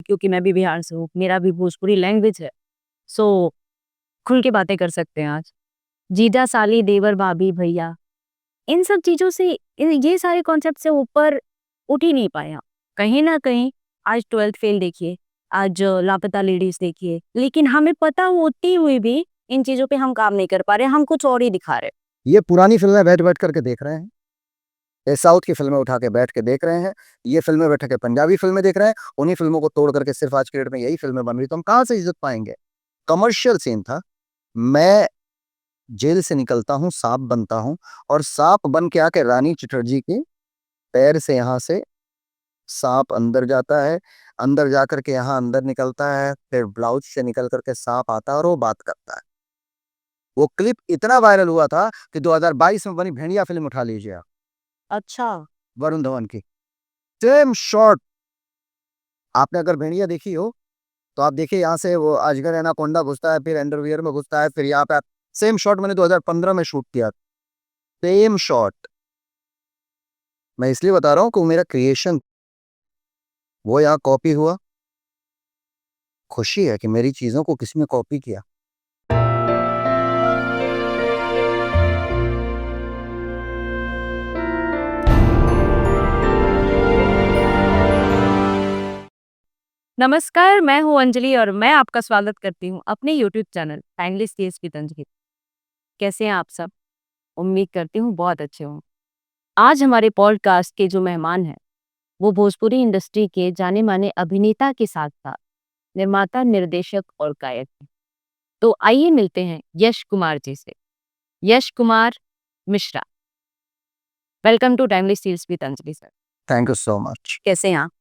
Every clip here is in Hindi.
क्योंकि मैं भी बिहार से हूँ, मेरा भी भोजपुरी लैंग्वेज है। सो खुल के बातें कर सकते हैं आज। जीजा, साली, देवर, भाभी, भैया, इन सब चीज़ों से ये सारे कॉन्सेप्ट से ऊपर उठ ही नहीं पाया। कहीं न कहीं आज 12th फेल देखिए, आज लापता लेडीज़ देखिए, लेकिन हमें पता होते हुए भी इन चीज़ों पे हम काम नहीं कर पा रहे, हम कुछ और ही दिखा रहे। ये पुरानी फिल्में बैठ-बैठ करके देख रहे हैं। ये साउथ की फिल्में उठा के बैठ के देख रहे हैं। ये फिल्में बैठ के पंजाबी फिल्में देख रहे हैं। उन्हीं फिल्मों को तोड़ करके सिर्फ़ आज के डेट में यही फिल्में बन रही, तो हम कहाँ से इज़्ज़त पाएँगे? कमर्शियल सीन था। मैं जेल से निकलता हूँ, साँप बनता हूँ और साँप बन के आके रानी चटर्जी के पैर से यहाँ से साँप अंदर जाता है, अंदर जाकर के यहाँ अंदर निकलता है, फिर ब्लाउज़ से निकल कर के साँप आता है और वो बात करता है। वो क्लिप इतना वायरल हुआ था कि 2022 में बनी भेड़िया फ़िल्म उठा लीजिए आप, अच्छा, वरुण धवन की। Same shot. आपने अगर भेड़िया देखी हो, तो आप देखिए यहाँ से वो अजगर एनाकोंडा घुसता है, फिर अंडरवियर में घुसता है, फिर यहाँ पे सेम शॉट मैंने 2015 में शूट किया। Same shot. मैं इसलिए बता रहा हूँ कि वो मेरा क्रिएशन, वो यहाँ कॉपी हुआ। खुशी है कि मेरी चीज़ों को किसी ने कॉपी किया। नमस्कार, मैं हूँ अंजलि और मैं आपका स्वागत करती हूँ अपने YouTube channel timeless taste with Anjali. कैसे हैं आप सब? उम्मीद करती हूँ बहुत अच्छे हों। आज हमारे पॉडकास्ट के जो मेहमान हैं, वो भोजपुरी इंडस्ट्री के जाने-माने अभिनेता के साथ-साथ निर्माता, निर्देशक और गायक हैं। तो आइए मिलते हैं यश कुमार जी से। Yash Kumar Mishra, welcome to timeless taste with Anjali sir. Thank you so much. कैसे हैं आप?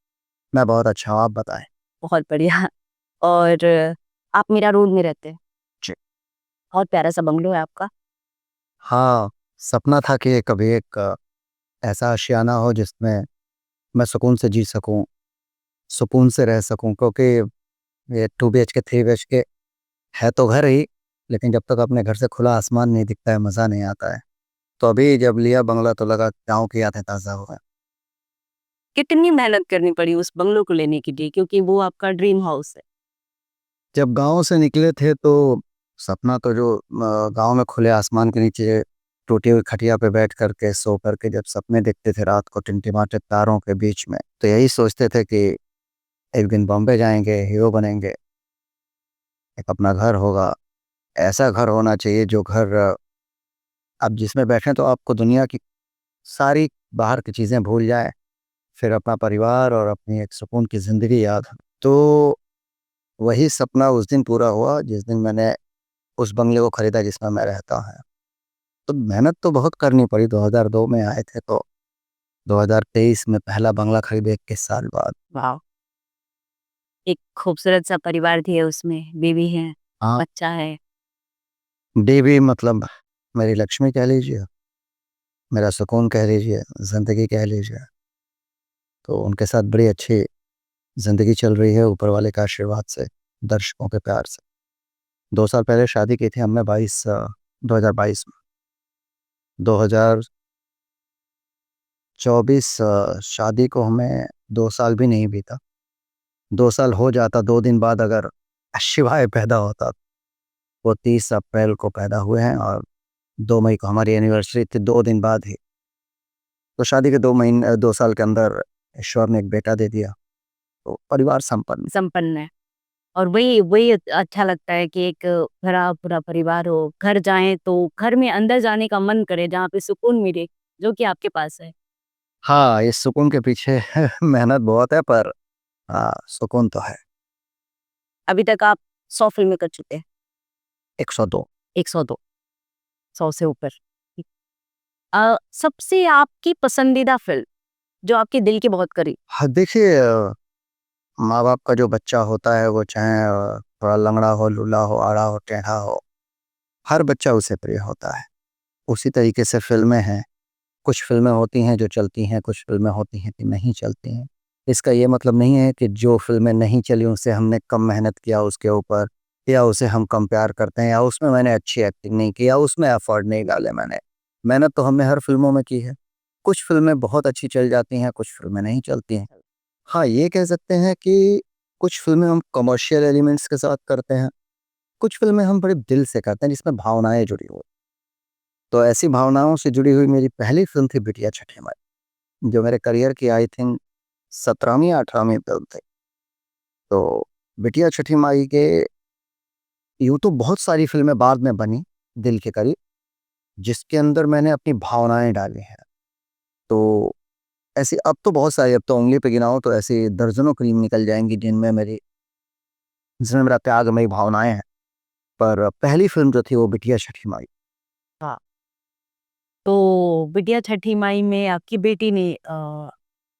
मैं बहुत अच्छा हूँ, आप बताएँ? बहुत बढ़िया। और आप मीरा रोड में रहते हैं। जी। बहुत प्यारा-सा बंगलो है आपका। हाँ, सपना था कि कभी एक ऐसा आशियाना हो जिसमें मैं सुकून से जी सकूँ, सुकून से रह सकूँ, क्योंकि ये 2 बीएचके 3 बीएचके है तो घर ही, लेकिन जब तक अपने घर से खुला आसमान नहीं दिखता है, मज़ा नहीं आता है। तो अभी जब लिया बंगला तो लगा गाँव की यादें ताज़ा हो गए। कितनी मेहनत करनी पड़ी उस बंगलो को लेने के लिए क्योंकि वो आपका ड्रीम हाउस है? जब गाँव से निकले थे तो सपना तो जो गाँव में खुले आसमान के नीचे टूटी हुई खटिया पे बैठ कर के सो कर के जब सपने देखते थे रात को टिमटिमाते तारों के बीच में, तो यही सोचते थे कि एक दिन बॉम्बे जाएँगे, हीरो बनेंगे, एक अपना घर होगा। ऐसा घर होना चाहिए जो घर आप जिसमें बैठें तो आपको दुनिया की सारी बाहर की चीज़ें भूल जाएँ, फिर अपना परिवार और अपनी एक सुकून की ज़िंदगी याद हो। तो वही सपना उस दिन पूरा हुआ जिस दिन मैंने उस बंगले को खरीदा जिसमें मैं रहता हूँ। तो मेहनत तो बहुत करनी पड़ी, 2002 में आए थे तो 2023 में पहला बंगला खरीदे 21 साल बाद। वाह! एक खूबसूरत-सा परिवार भी है उसमें, बीवी है, हाँ, बच्चा है। बीवी मतलब मेरी लक्ष्मी कह लीजिए, मेरा सुकून कह लीजिए, ज़िंदगी कह लीजिए। तो उनके साथ बड़ी अच्छी ज़िंदगी चल रही है ऊपर वाले के आशीर्वाद से, दर्शकों के प्यार से। 2 साल पहले शादी की थी हमने 2022 में। 2024 शादी को हमें 2 साल भी नहीं बीता। 2 साल हो जाता, 2 दिन बाद अगर शिवाय पैदा होता, वो 30 अप्रैल को पैदा हुए हैं और 2 मई को हमारी एनिवर्सरी थी 2 दिन बाद ही। तो शादी के 2 साल के अंदर ईश्वर ने एक बेटा दे दिया, तो परिवार संपन्न। संपन्न है और वही वही अच्छा लगता है कि एक भरा पूरा परिवार हो, घर जाएँ तो घर में अंदर जाने का मन करे जहाँ पे सुकून मिले, जो कि आपके पास है। हाँ, इस सुकून के पीछे मेहनत बहुत है पर हाँ, सुकून तो है। अभी तक आप 100 फ़िल्में कर चुके हैं, 102। 102, 100 से ऊपर। सबसे आपकी पसंदीदा फ़िल्म, जो आपके दिल के बहुत करीब? हाँ, देखिए माँ-बाप का जो बच्चा होता है वो चाहे थोड़ा लंगड़ा हो, लूला हो, आड़ा हो, टेढ़ा हो, हर बच्चा उसे प्रिय होता है। उसी तरीके से फ़िल्में हैं। कुछ फ़िल्में होती हैं जो चलती हैं, कुछ फ़िल्में होती हैं कि नहीं चलती हैं। इसका ये मतलब नहीं है कि जो फ़िल्में नहीं चली उनसे हमने कम मेहनत किया उसके ऊपर, या उसे हम कम प्यार करते हैं, या उसमें मैंने अच्छी एक्टिंग नहीं की, या उसमें एफ़र्ट नहीं डाले मैंने। मेहनत तो हमने हर फ़िल्मों में की है। कुछ फ़िल्में बहुत अच्छी चल जाती हैं, कुछ फ़िल्में नहीं चलती हैं। हाँ, ये कह सकते हैं कि कुछ फ़िल्में हम कमर्शियल एलिमेंट्स के साथ करते हैं, कुछ फ़िल्में हम बड़े दिल से करते हैं जिसमें भावनाएँ जुड़ी हुई। तो ऐसी भावनाओं से जुड़ी हुई मेरी पहली फ़िल्म थी बिटिया छठी माई, जो मेरे करियर की आई थिंक 17वीं या 18वीं फ़िल्म थी। तो बिटिया छठी माई के यूँ तो बहुत सारी फ़िल्में बाद में बनी दिल के करीब, जिसके अंदर मैंने अपनी भावनाएँ डाली हैं। तो ऐसी अब तो बहुत सारी, अब तो उँगली पे गिनाऊँ तो ऐसी दर्जनों फ़िल्म निकल जाएँगी जिसमें मेरा त्यागमयी भावनाएँ हैं। पर पहली फ़िल्म जो थी वो बिटिया छठी माई। हाँ। तो बिटिया छठी माई में आपकी बेटी ने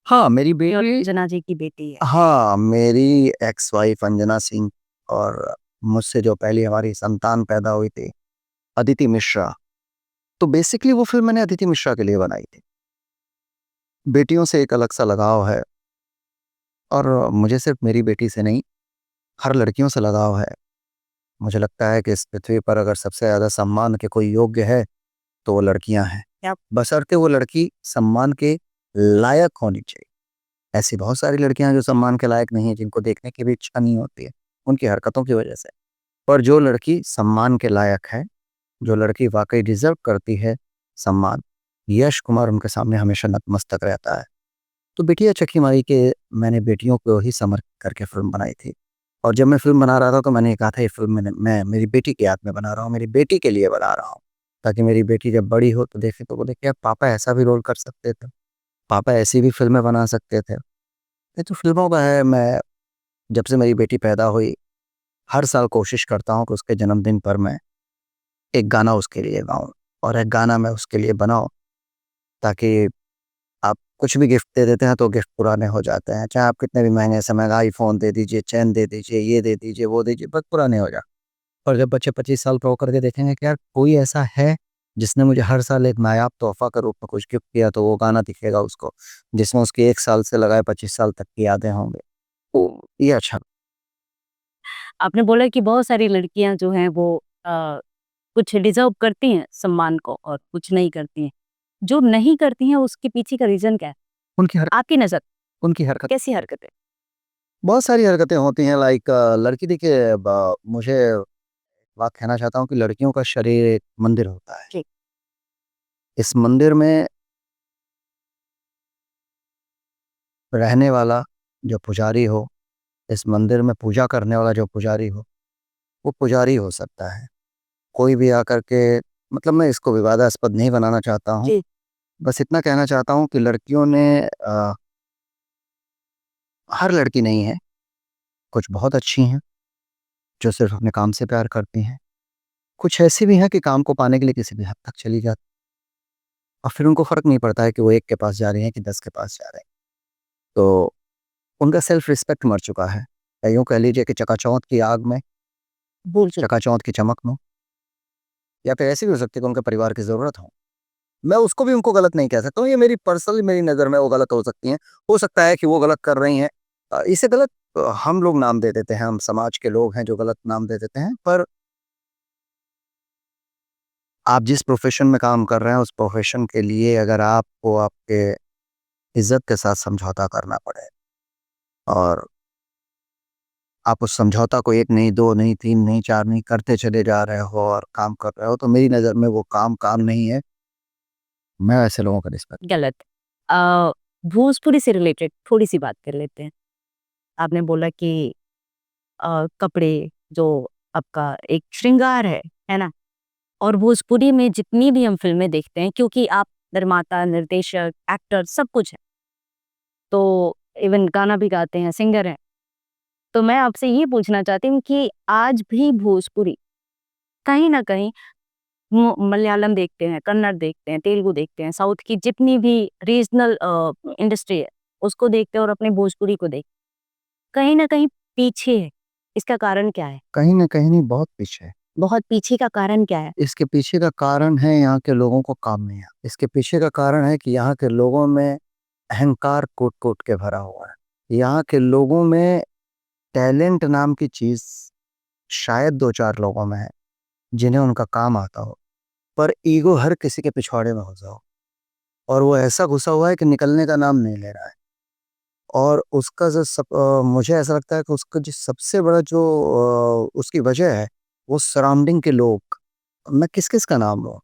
हाँ, मेरी और बेटी अंजना जी की बेटी है। हाँ, मेरी एक्स वाइफ़ अंजना सिंह और मुझसे जो पहली हमारी संतान पैदा हुई थी, अदिति मिश्रा। तो बेसिकली वो फ़िल्म मैंने अदिति मिश्रा के लिए बनाई थी। बेटियों से एक अलग-सा लगाव है और मुझे सिर्फ़ मेरी बेटी से नहीं, हर लड़कियों से लगाव है। मुझे लगता है कि इस पृथ्वी पर अगर सबसे ज़्यादा सम्मान के कोई योग्य है, तो वो लड़कियाँ हैं। बशर्ते वो लड़की सम्मान के लायक होनी चाहिए। ऐसी बहुत सारी लड़कियां हैं जो सम्मान के लायक नहीं है, जिनको देखने की भी इच्छा नहीं होती है उनकी हरकतों की वजह से। पर जो लड़की सम्मान के लायक है, जो लड़की वाकई डिजर्व करती है सम्मान, यश कुमार उनके सामने हमेशा नतमस्तक रहता है। तो बिटिया चकी माई के मैंने बेटियों को ही समर्पित करके फिल्म बनाई थी। और जब मैं फिल्म बना रहा था तो मैंने कहा था ये फिल्म मैं मेरी बेटी की याद में बना रहा हूँ, मेरी बेटी के लिए बना रहा हूँ, ताकि मेरी बेटी जब बड़ी हो तो देखे तो बोले कि यार पापा ऐसा भी रोल कर सकते थे, पापा ऐसी भी फिल्में बना सकते थे। ये तो फिल्मों का है। मैं जब से मेरी बेटी पैदा हुई, हर साल कोशिश करता हूँ कि उसके जन्मदिन पर मैं एक गाना उसके लिए गाऊँ और एक गाना मैं उसके लिए बनाऊँ, ताकि आप कुछ भी गिफ्ट दे देते हैं तो गिफ्ट पुराने हो जाते हैं। चाहे आप कितने भी महँगे से महँगा आईफ़ोन दे दीजिए, चेन दे दीजिए, ये दे दीजिए, वो दीजिए, बस पुराने हो जाते हैं। और जब बच्चे 25 साल के होकर के देखेंगे कि यार कोई ऐसा है जिसने मुझे हर साल एक नायाब तोहफ़ा के रूप में कुछ गिफ्ट किया, तो वो गाना दिखेगा उसको, जिसमें उसकी 1 साल से लगाए 25 साल तक की यादें होंगी। तो ये अच्छा। आपने बोला कि बहुत सारी लड़कियां जो हैं वो अ, कुछ डिजर्व करती हैं सम्मान को और कुछ नहीं करती हैं। जो नहीं करती हैं उसके पीछे का रीजन क्या है? उनकी हर आपकी नज़र उनकी हरकत कैसी हरकतें? बहुत सारी हरकतें होती हैं, लाइक लड़की देखिए, मुझे बात कहना चाहता हूँ कि लड़कियों का शरीर एक मंदिर होता है। जी। इस मंदिर में रहने वाला जो पुजारी हो, इस मंदिर में पूजा करने वाला जो पुजारी हो, वो पुजारी हो सकता है। कोई भी आकर के, मतलब मैं इसको विवादास्पद नहीं बनाना चाहता हूँ। जी। बस इतना कहना चाहता हूँ कि लड़कियों ने हर लड़की नहीं है, कुछ बहुत अच्छी हैं, जो सिर्फ़ अपने काम से प्यार करती हैं। कुछ ऐसी भी हैं कि काम को पाने के लिए किसी भी हद तक चली जाती, और फिर उनको फ़र्क नहीं पड़ता है कि वो 1 के पास जा रही हैं कि 10 के पास जा रहे हैं। तो उनका सेल्फ रिस्पेक्ट मर चुका है। या यूँ कह लीजिए कि चकाचौंध की आग में, भूल चुकी। चकाचौंध की चमक में, या फिर ऐसी भी हो सकती है कि उनके परिवार की ज़रूरत हो। मैं उसको भी उनको गलत नहीं कह सकता हूँ, ये मेरी पर्सनली मेरी नज़र में वो गलत हो सकती हैं। हो सकता है कि वो गलत कर रही हैं। इसे गलत हम लोग नाम दे देते हैं, हम समाज के लोग हैं जो गलत नाम दे देते हैं। पर आप जिस प्रोफ़ेशन में काम कर रहे हैं, उस प्रोफ़ेशन के लिए अगर आपको आपके इज़्ज़त के साथ समझौता करना पड़े, और आप उस समझौता को 1 नहीं, 2 नहीं, 3 नहीं, 4 नहीं करते चले जा रहे हो और काम कर रहे हो, तो मेरी नज़र में वो काम नहीं है। मैं ऐसे लोगों का रिस्पेक्ट। गलत। अ, भोजपुरी से रिलेटेड थोड़ी-सी बात कर लेते हैं। आपने बोला कि कपड़े जो आपका एक श्रृंगार है ना? और भोजपुरी में जितनी भी हम फ़िल्में देखते हैं क्योंकि आप निर्माता, निर्देशक, एक्टर सब कुछ हैं, तो इवन गाना भी गाते हैं, सिंगर हैं। तो मैं आपसे ये पूछना चाहती हूँ कि आज भी भोजपुरी कहीं न कहीं मलयालम देखते हैं, कन्नड़ देखते हैं, तेलुगु देखते हैं, साउथ की जितनी भी रीजनल इंडस्ट्री है, उसको देखते हैं और अपने भोजपुरी को देखते हैं। कहीं न कहीं पीछे है। इसका कारण क्या है? कहीं न कहीं नहीं, बहुत पीछे है। बहुत पीछे का कारण क्या है? इसके पीछे का कारण है यहाँ के लोगों को काम नहीं आता। इसके पीछे का कारण है कि यहाँ के लोगों में अहंकार कूट-कूट के भरा हुआ है। यहाँ के लोगों में टैलेंट नाम की चीज़ शायद 2-4 लोगों में है, जिन्हें उनका काम आता हो, पर ईगो हर किसी के पिछवाड़े में घुसा हो, और वो ऐसा घुसा हुआ है कि निकलने का नाम नहीं ले रहा है। और उसका मुझे ऐसा लगता है कि उसका जो सबसे बड़ा जो उसकी वजह है वो सराउंडिंग के लोग। मैं किस-किस का नाम लूँ?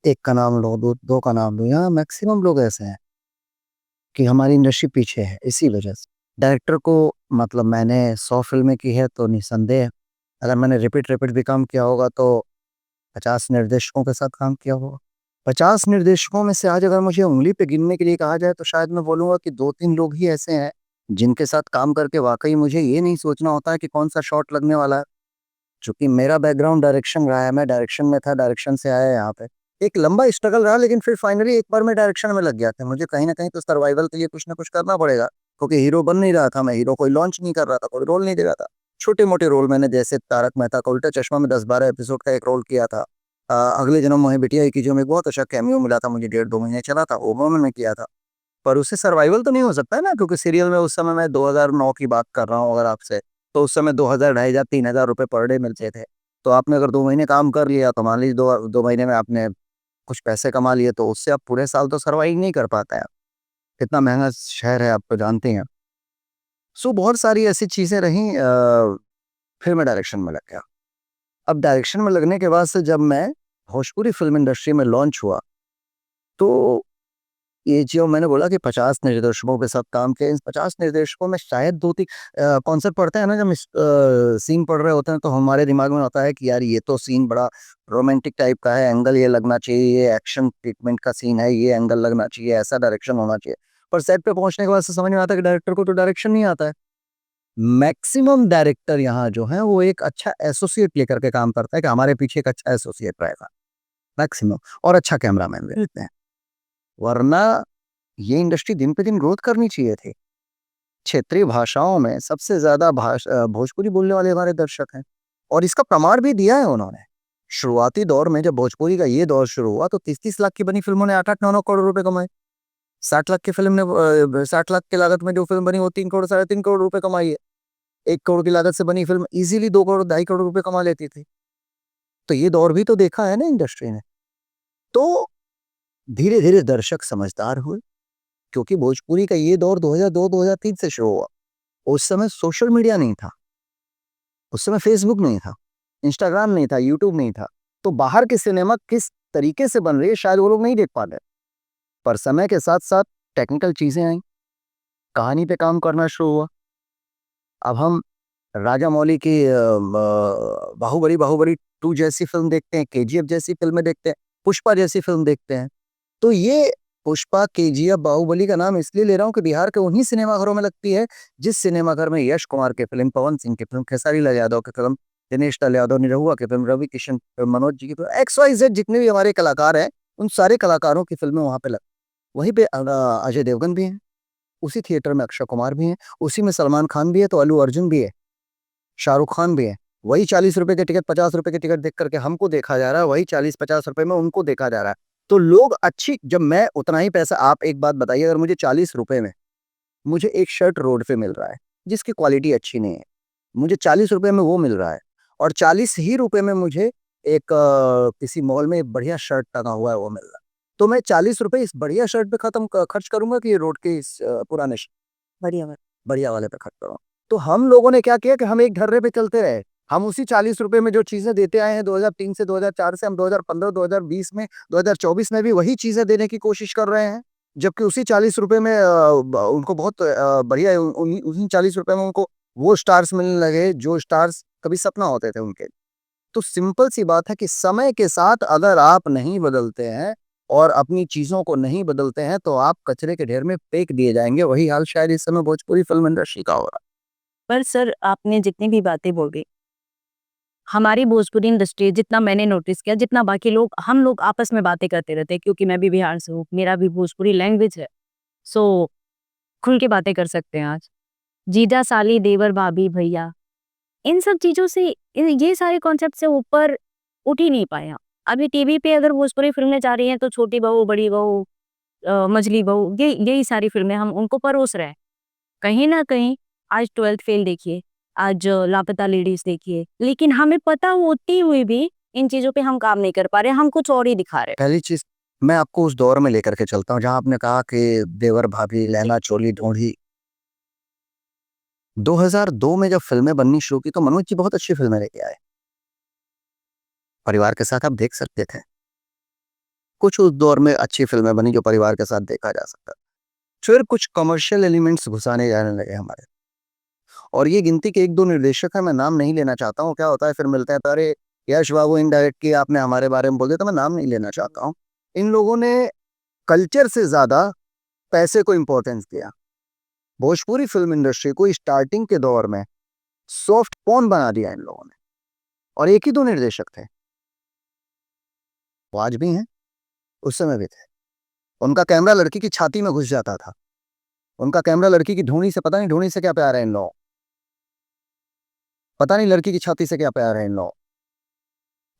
एक का नाम लूँ, दो का नाम लूँ, यहाँ मैक्सिमम लोग ऐसे हैं कि हमारी इंडस्ट्री पीछे है इसी वजह से। डायरेक्टर को मतलब मैंने 100 फ़िल्में की है तो निस्संदेह अगर मैंने रिपीट भी काम किया होगा तो 50 निर्देशकों के साथ काम किया होगा। 50 निर्देशकों में से आज अगर मुझे उँगली पे गिनने के लिए कहा जाए तो शायद मैं बोलूँगा कि 2-3 लोग ही ऐसे हैं, जिनके साथ काम करके वाक़ई मुझे ये नहीं सोचना होता है कि कौन-सा शॉट लगने वाला है। चूँकि मेरा बैकग्राउंड डायरेक्शन रहा है, मैं डायरेक्शन में था, डायरेक्शन से आया यहाँ पे। एक लंबा स्ट्रगल रहा लेकिन फिर फाइनली एक बार मैं डायरेक्शन में लग गया था। मुझे कहीं न कहीं तो सर्वाइवल के लिए कुछ न कुछ करना पड़ेगा, क्योंकि हीरो बन नहीं रहा था मैं, हीरो कोई लॉन्च नहीं कर रहा था, कोई रोल नहीं दे रहा था। छोटे-मोटे रोल मैंने जैसे तारक मेहता का उल्टा चश्मा में 10-12 एपिसोड का एक रोल किया था। अगले जन्म मोहे बिटिया की जो में एक बहुत अच्छा कैमियो मिला था मुझे, डेढ़ 2 महीने चला था, वो मैंने किया था। पर उससे सर्वाइवल तो नहीं हो सकता है ना, क्योंकि सीरियल में उस समय मैं 2009 की बात कर रहा हूँ अगर आपसे, तो उस समय 2000 ढाई हज़ार 3000 रुपए पर डे मिलते थे। तो आपने अगर 2 महीने काम कर लिया तो मान लीजिए 2 महीने में आपने कुछ पैसे कमा लिए तो उससे आप पूरे साल तो सर्वाइव नहीं कर पाते हैं। कितना महँगा शहर है आप तो जानते ही हैं। सो बहुत सारी ऐसी चीज़ें रहीं फिर मैं डायरेक्शन में लग गया। अब डायरेक्शन में लगने के बाद से जब मैं भोजपुरी फ़िल्म इंडस्ट्री में लॉन्च हुआ, तो ये जो मैंने बोला कि 50 निर्देशकों के साथ काम किया, इन 50 निर्देशकों में शायद 2-3 कॉन्सेप्ट पढ़ते हैं ना जब सीन पढ़ रहे होते हैं तो हमारे दिमाग में होता है कि यार ये तो सीन बड़ा रोमांटिक टाइप का है, एंगल ये लगना चाहिए, ये एक्शन ट्रीटमेंट का सीन है, ये एंगल लगना चाहिए, ऐसा डायरेक्शन होना चाहिए। पर सेट पे पहुँचने के बाद से समझ में आता है कि डायरेक्टर को तो डायरेक्शन नहीं आता है। मैक्सिमम डायरेक्टर यहाँ जो हैं वो एक अच्छा एसोसिएट लेकर के काम करता है कि हमारे पीछे एक अच्छा एसोसिएट रहेगा, मैक्सिमम और अच्छा कैमरामैन भी रहते हैं। वरना ये इंडस्ट्री दिन पे दिन ग्रोथ करनी चाहिए थी। क्षेत्रीय भाषाओं में सबसे ज़्यादा भोजपुरी बोलने वाले हमारे दर्शक हैं और इसका प्रमाण भी दिया है उन्होंने। शुरुआती दौर में जब भोजपुरी का ये दौर शुरू हुआ तो 30-30 लाख की बनी फ़िल्मों ने 8-8 9-9 करोड़ रुपए कमाए। 60 लाख की फ़िल्म ने 60 लाख की लागत में जो फ़िल्म बनी वो 3 करोड़ साढ़े 3 करोड़ रुपए कमाई है। 1 करोड़ की लागत से बनी फ़िल्म ईज़िली 2 करोड़ ढाई करोड़ रुपए कमा लेती थी। तो ये दौर भी तो देखा है ना इंडस्ट्री ने। तो धीरे-धीरे दर्शक समझदार हुए क्योंकि भोजपुरी का ये दौर 2002-2003 से शुरू हुआ। उस समय सोशल मीडिया नहीं था, उस समय फ़ेसबुक नहीं था, इंस्टाग्राम नहीं था, यूट्यूब नहीं था। तो बाहर की सिनेमा किस तरीके से बन रही है शायद वो लोग नहीं देख पाते। पर समय के साथ-साथ टेक्निकल चीज़ें आईं, कहानी पे काम करना शुरू हुआ। अब हम राजा मौली की बाहुबली 2 जैसी फ़िल्म देखते हैं, केजीएफ जैसी फ़िल्में देखते हैं, पुष्पा जैसी फ़िल्म देखते हैं। तो ये पुष्पा, केजीएफ, बाहुबली का नाम इसलिए ले रहा हूँ कि बिहार के उन्हीं सिनेमाघरों में लगती है, जिस सिनेमाघर में यश कुमार की फ़िल्म, पवन सिंह की फ़िल्म, खेसारी लाल यादव की फ़िल्म, दिनेश लाल यादव, निरहुआ की फ़िल्म, रवि किशन, मनोज जी की फ़िल्म, एक्स, वाई, ज़ेड जितने भी हमारे कलाकार हैं, उन सारे कलाकारों की फ़िल्में वहाँ पे लग वहीं पे अजय देवगन भी हैं, उसी थिएटर में अक्षय कुमार भी हैं, उसी में सलमान खान भी है, तो अल्लू अर्जुन भी है, शाहरुख खान भी है। वही ₹40 के टिकट, ₹50 के टिकट देख कर के हमको देखा जा रहा है, वही ₹40-50 में उनको देखा जा रहा है। तो लोग अच्छी जब मैं उतना ही पैसा आप एक बात बताइए अगर मुझे ₹40 में मुझे एक शर्ट रोड पे मिल रहा है, जिसकी क्वालिटी अच्छी नहीं है, मुझे ₹40 में वो मिल रहा है और 40 ही रुपए में मुझे एक किसी मॉल में एक बढ़िया शर्ट टंगा हुआ है वो मिल रहा है। तो मैं ₹40 इस बढ़िया शर्ट पे खत्म खर्च करूँगा कि रोड के इस पुराने बढ़िया वाले बढ़िया वाले पे खर्च करूँगा। तो हम लोगों ने क्या किया कि हम एक ढर्रे पे चलते रहे। हम उसी ₹40 में जो चीज़ें देते आए हैं 2003 से 2004 से हम 2015, 2020 में, 2024 में भी वही चीज़ें देने की कोशिश कर रहे हैं। जबकि उसी ₹40 में उनको बहुत बढ़िया उन्हीं ₹40 में उनको वो स्टार्स मिलने लगे जो स्टार्स कभी सपना होते थे उनके। तो सिंपल सी बात है कि समय के साथ अगर आप नहीं बदलते हैं और अपनी चीज़ों को नहीं बदलते हैं तो आप कचरे के ढेर में फेंक दिए जाएँगे। वही हाल शायद इस समय भोजपुरी फ़िल्म इंडस्ट्री का हो रहा है। पर सर आपने जितनी भी बातें बोली, हमारी भोजपुरी इंडस्ट्री जितना मैंने नोटिस किया, जितना बाकी लोग हम लोग आपस में बातें करते रहते हैं क्योंकि मैं भी बिहार से हूँ, मेरा भी भोजपुरी लैंग्वेज है। सो खुल के बातें कर सकते हैं आज। जीजा, साली, देवर, भाभी, भैया, इन सब चीज़ों से ये सारे कॉन्सेप्ट से ऊपर उठ ही नहीं पाया। अभी टीवी पे अगर भोजपुरी फ़िल्में जा रही हैं तो छोटी बहू, बड़ी बहू, मझली बहू, ये यही सारी फ़िल्में हम उनको परोस रहे हैं। कहीं न कहीं आज 12th फेल देखिए, आज लापता लेडीज़ देखिए, लेकिन हमें पता होते हुए भी इन चीज़ों पे हम काम नहीं कर पा रहे हैं, हम कुछ और ही दिखा रहे हैं। पहली चीज़ मैं आपको उस दौर में लेकर के चलता हूँ जहाँ आपने कहा कि देवर भाभी, लहंगा चोली ढूँढी। 2002 में जब फिल्में बननी शुरू की तो मनोज जी बहुत अच्छी फिल्में लेके आए, परिवार के साथ आप देख सकते थे। कुछ उस दौर में अच्छी फिल्में बनी जो परिवार के साथ देखा जा सकता। फिर कुछ कमर्शियल एलिमेंट्स घुसाने जाने लगे हमारे, और ये गिनती के 1-2 निर्देशक हैं, मैं नाम नहीं लेना चाहता हूँ। क्या होता है फिर मिलते हैं तो अरे यश बाबू इनडायरेक्टली आपने हमारे बारे में बोल दिया, तो मैं नाम नहीं लेना चाहता हूँ। इन लोगों ने कल्चर से ज़्यादा पैसे को इम्पोर्टेंस दिया। भोजपुरी फिल्म इंडस्ट्री को स्टार्टिंग के दौर में सॉफ्ट पॉर्न बना दिया इन लोगों ने, और एक ही 2 निर्देशक थे। वो आज भी हैं, उस समय भी थे। उनका कैमरा लड़की की छाती में घुस जाता था। उनका कैमरा लड़की की ढूंढी से, पता नहीं ढूंढी से क्या प्यार है इन लोगों को। पता नहीं लड़की की छाती से क्या प्यार है इन लोगों को।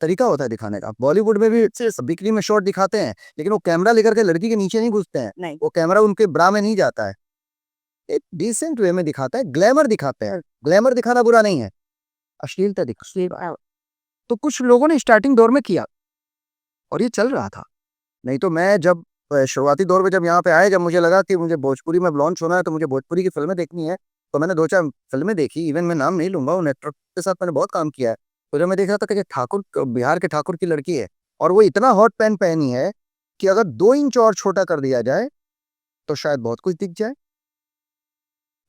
तरीका होता है दिखाने का। बॉलीवुड में भी बिकनी में शॉट दिखाते हैं, लेकिन वो कैमरा लेकर के लड़की के नीचे नहीं घुसते हैं। नहीं। वो कैमरा उनके ब्रा में नहीं जाता है। एक डिसेंट वे में दिखाता है, ग्लैमर दिखाते हैं। ग्लैमर दिखाना बुरा नहीं है, अश्लीलता दिखा। तो कुछ लोगों ने स्टार्टिंग दौर में किया और ये चल रहा था। नहीं तो मैं जब शुरुआती दौर में जब यहाँ पे आए, जब मुझे लगा कि मुझे भोजपुरी में लॉन्च होना है तो मुझे भोजपुरी की फिल्में देखनी है, तो मैंने 2-4 फिल्में देखी। इवन मैं नाम नहीं लूंगा, उन एक्टर के साथ मैंने बहुत काम किया है। तो जब मैं देख रहा था कि ठाकुर, बिहार के ठाकुर की लड़की है और वो इतना हॉट पैंट पहनी है कि अगर 2 इंच और छोटा कर दिया जाए तो शायद बहुत कुछ दिख जाए।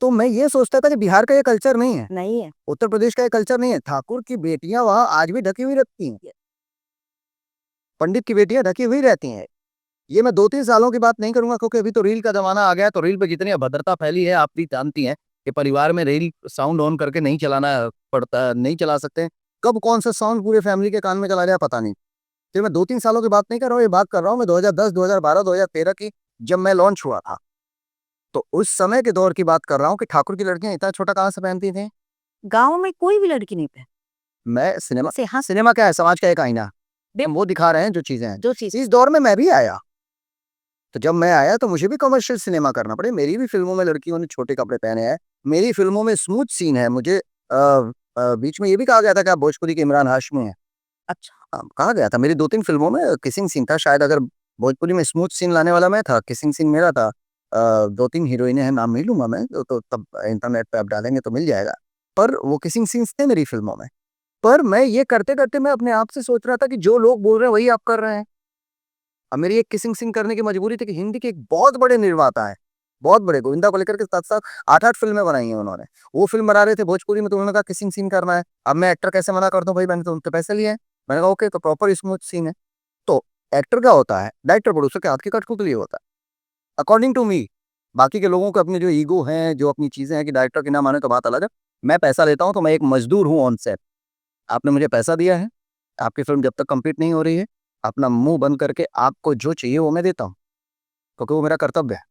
तो मैं ये सोचता था कि बिहार का ये कल्चर नहीं है, नहीं है। उत्तर प्रदेश का ये कल्चर नहीं है। ठाकुर की बेटियां वहां आज भी ढकी हुई रहती हैं, पंडित की बेटियां ढकी हुई रहती हैं। ये मैं 2-3 सालों की बात नहीं करूंगा, क्योंकि अभी तो रील का जमाना आ गया है। तो रील पे जितनी अभद्रता फैली है, आप भी जानती हैं कि परिवार में रील साउंड ऑन करके नहीं चलाना पड़ता, नहीं चला सकते। कब कौन सा साउंड पूरे फैमिली के कान में चला जाए पता नहीं। फिर मैं 2-3 सालों की बात नहीं कर रहा हूँ, ये बात कर रहा हूँ मैं 2010, 2012, 2013 की, जब मैं लॉन्च हुआ था। तो उस समय के दौर की बात कर रहा हूँ कि ठाकुर की लड़कियां इतना छोटा कहाँ से पहनती थी। गाँव में कोई भी लड़की नहीं पहन मैं सिनेमा से, हाँ, सिनेमा क्या है, समाज का एक आईना। बे- हम वो दिखा रहे हैं जो चीजें हैं। जो चीज इस दौर में मैं भी आया, तो जब मैं आया तो मुझे भी कमर्शियल सिनेमा करना पड़े। मेरी भी फिल्मों में लड़कियों ने छोटे कपड़े पहने हैं, मेरी फिल्मों में स्मूथ सीन है। मुझे बीच में ये भी कहा गया था कि आप भोजपुरी के इमरान हाशमी हैं। अच्छा। कहा गया था। मेरी 2-3 फिल्मों में किसिंग सीन था। शायद अगर भोजपुरी में स्मूथ सीन लाने वाला मैं था, किसिंग सीन मेरा था। 2-3 हीरोइनें हैं, नाम नहीं लूंगा मैं, तो तब इंटरनेट पे आप डालेंगे तो मिल जाएगा। पर वो किसिंग सीन्स थे मेरी फिल्मों में। पर मैं ये करते करते मैं अपने आप से सोच रहा था कि जो लोग बोल रहे हैं वही आप कर रहे हैं। अब मेरी एक किसिंग सीन करने की मजबूरी थी कि हिंदी के एक बहुत बड़े निर्माता है, बहुत बड़े, गोविंदा को लेकर के साथ साथ 8-8 फिल्में बनाई हैं उन्होंने। वो फिल्म बना रहे थे भोजपुरी में, तो उन्होंने कहा किसिंग सीन करना है। अब मैं एक्टर कैसे मना कर दूं भाई, मैंने तो उनके पैसे लिए हैं। मैंने कहा ओके, तो प्रॉपर स्मूथ सीन है। तो एक्टर क्या होता है, डायरेक्टर प्रोड्यूसर के हाथ की कठपुतली होता है, अकॉर्डिंग टू मी। बाकी के लोगों को अपने जो ईगो हैं, जो अपनी चीजें हैं कि डायरेक्टर की ना माने तो बात अलग है। मैं पैसा लेता हूं तो मैं एक मजदूर हूं ऑन सेट। आपने मुझे पैसा दिया है, आपकी फिल्म जब तक कंप्लीट नहीं हो रही है, अपना मुंह बंद करके आपको जो चाहिए वो मैं देता हूँ, क्योंकि वो मेरा कर्तव्य है।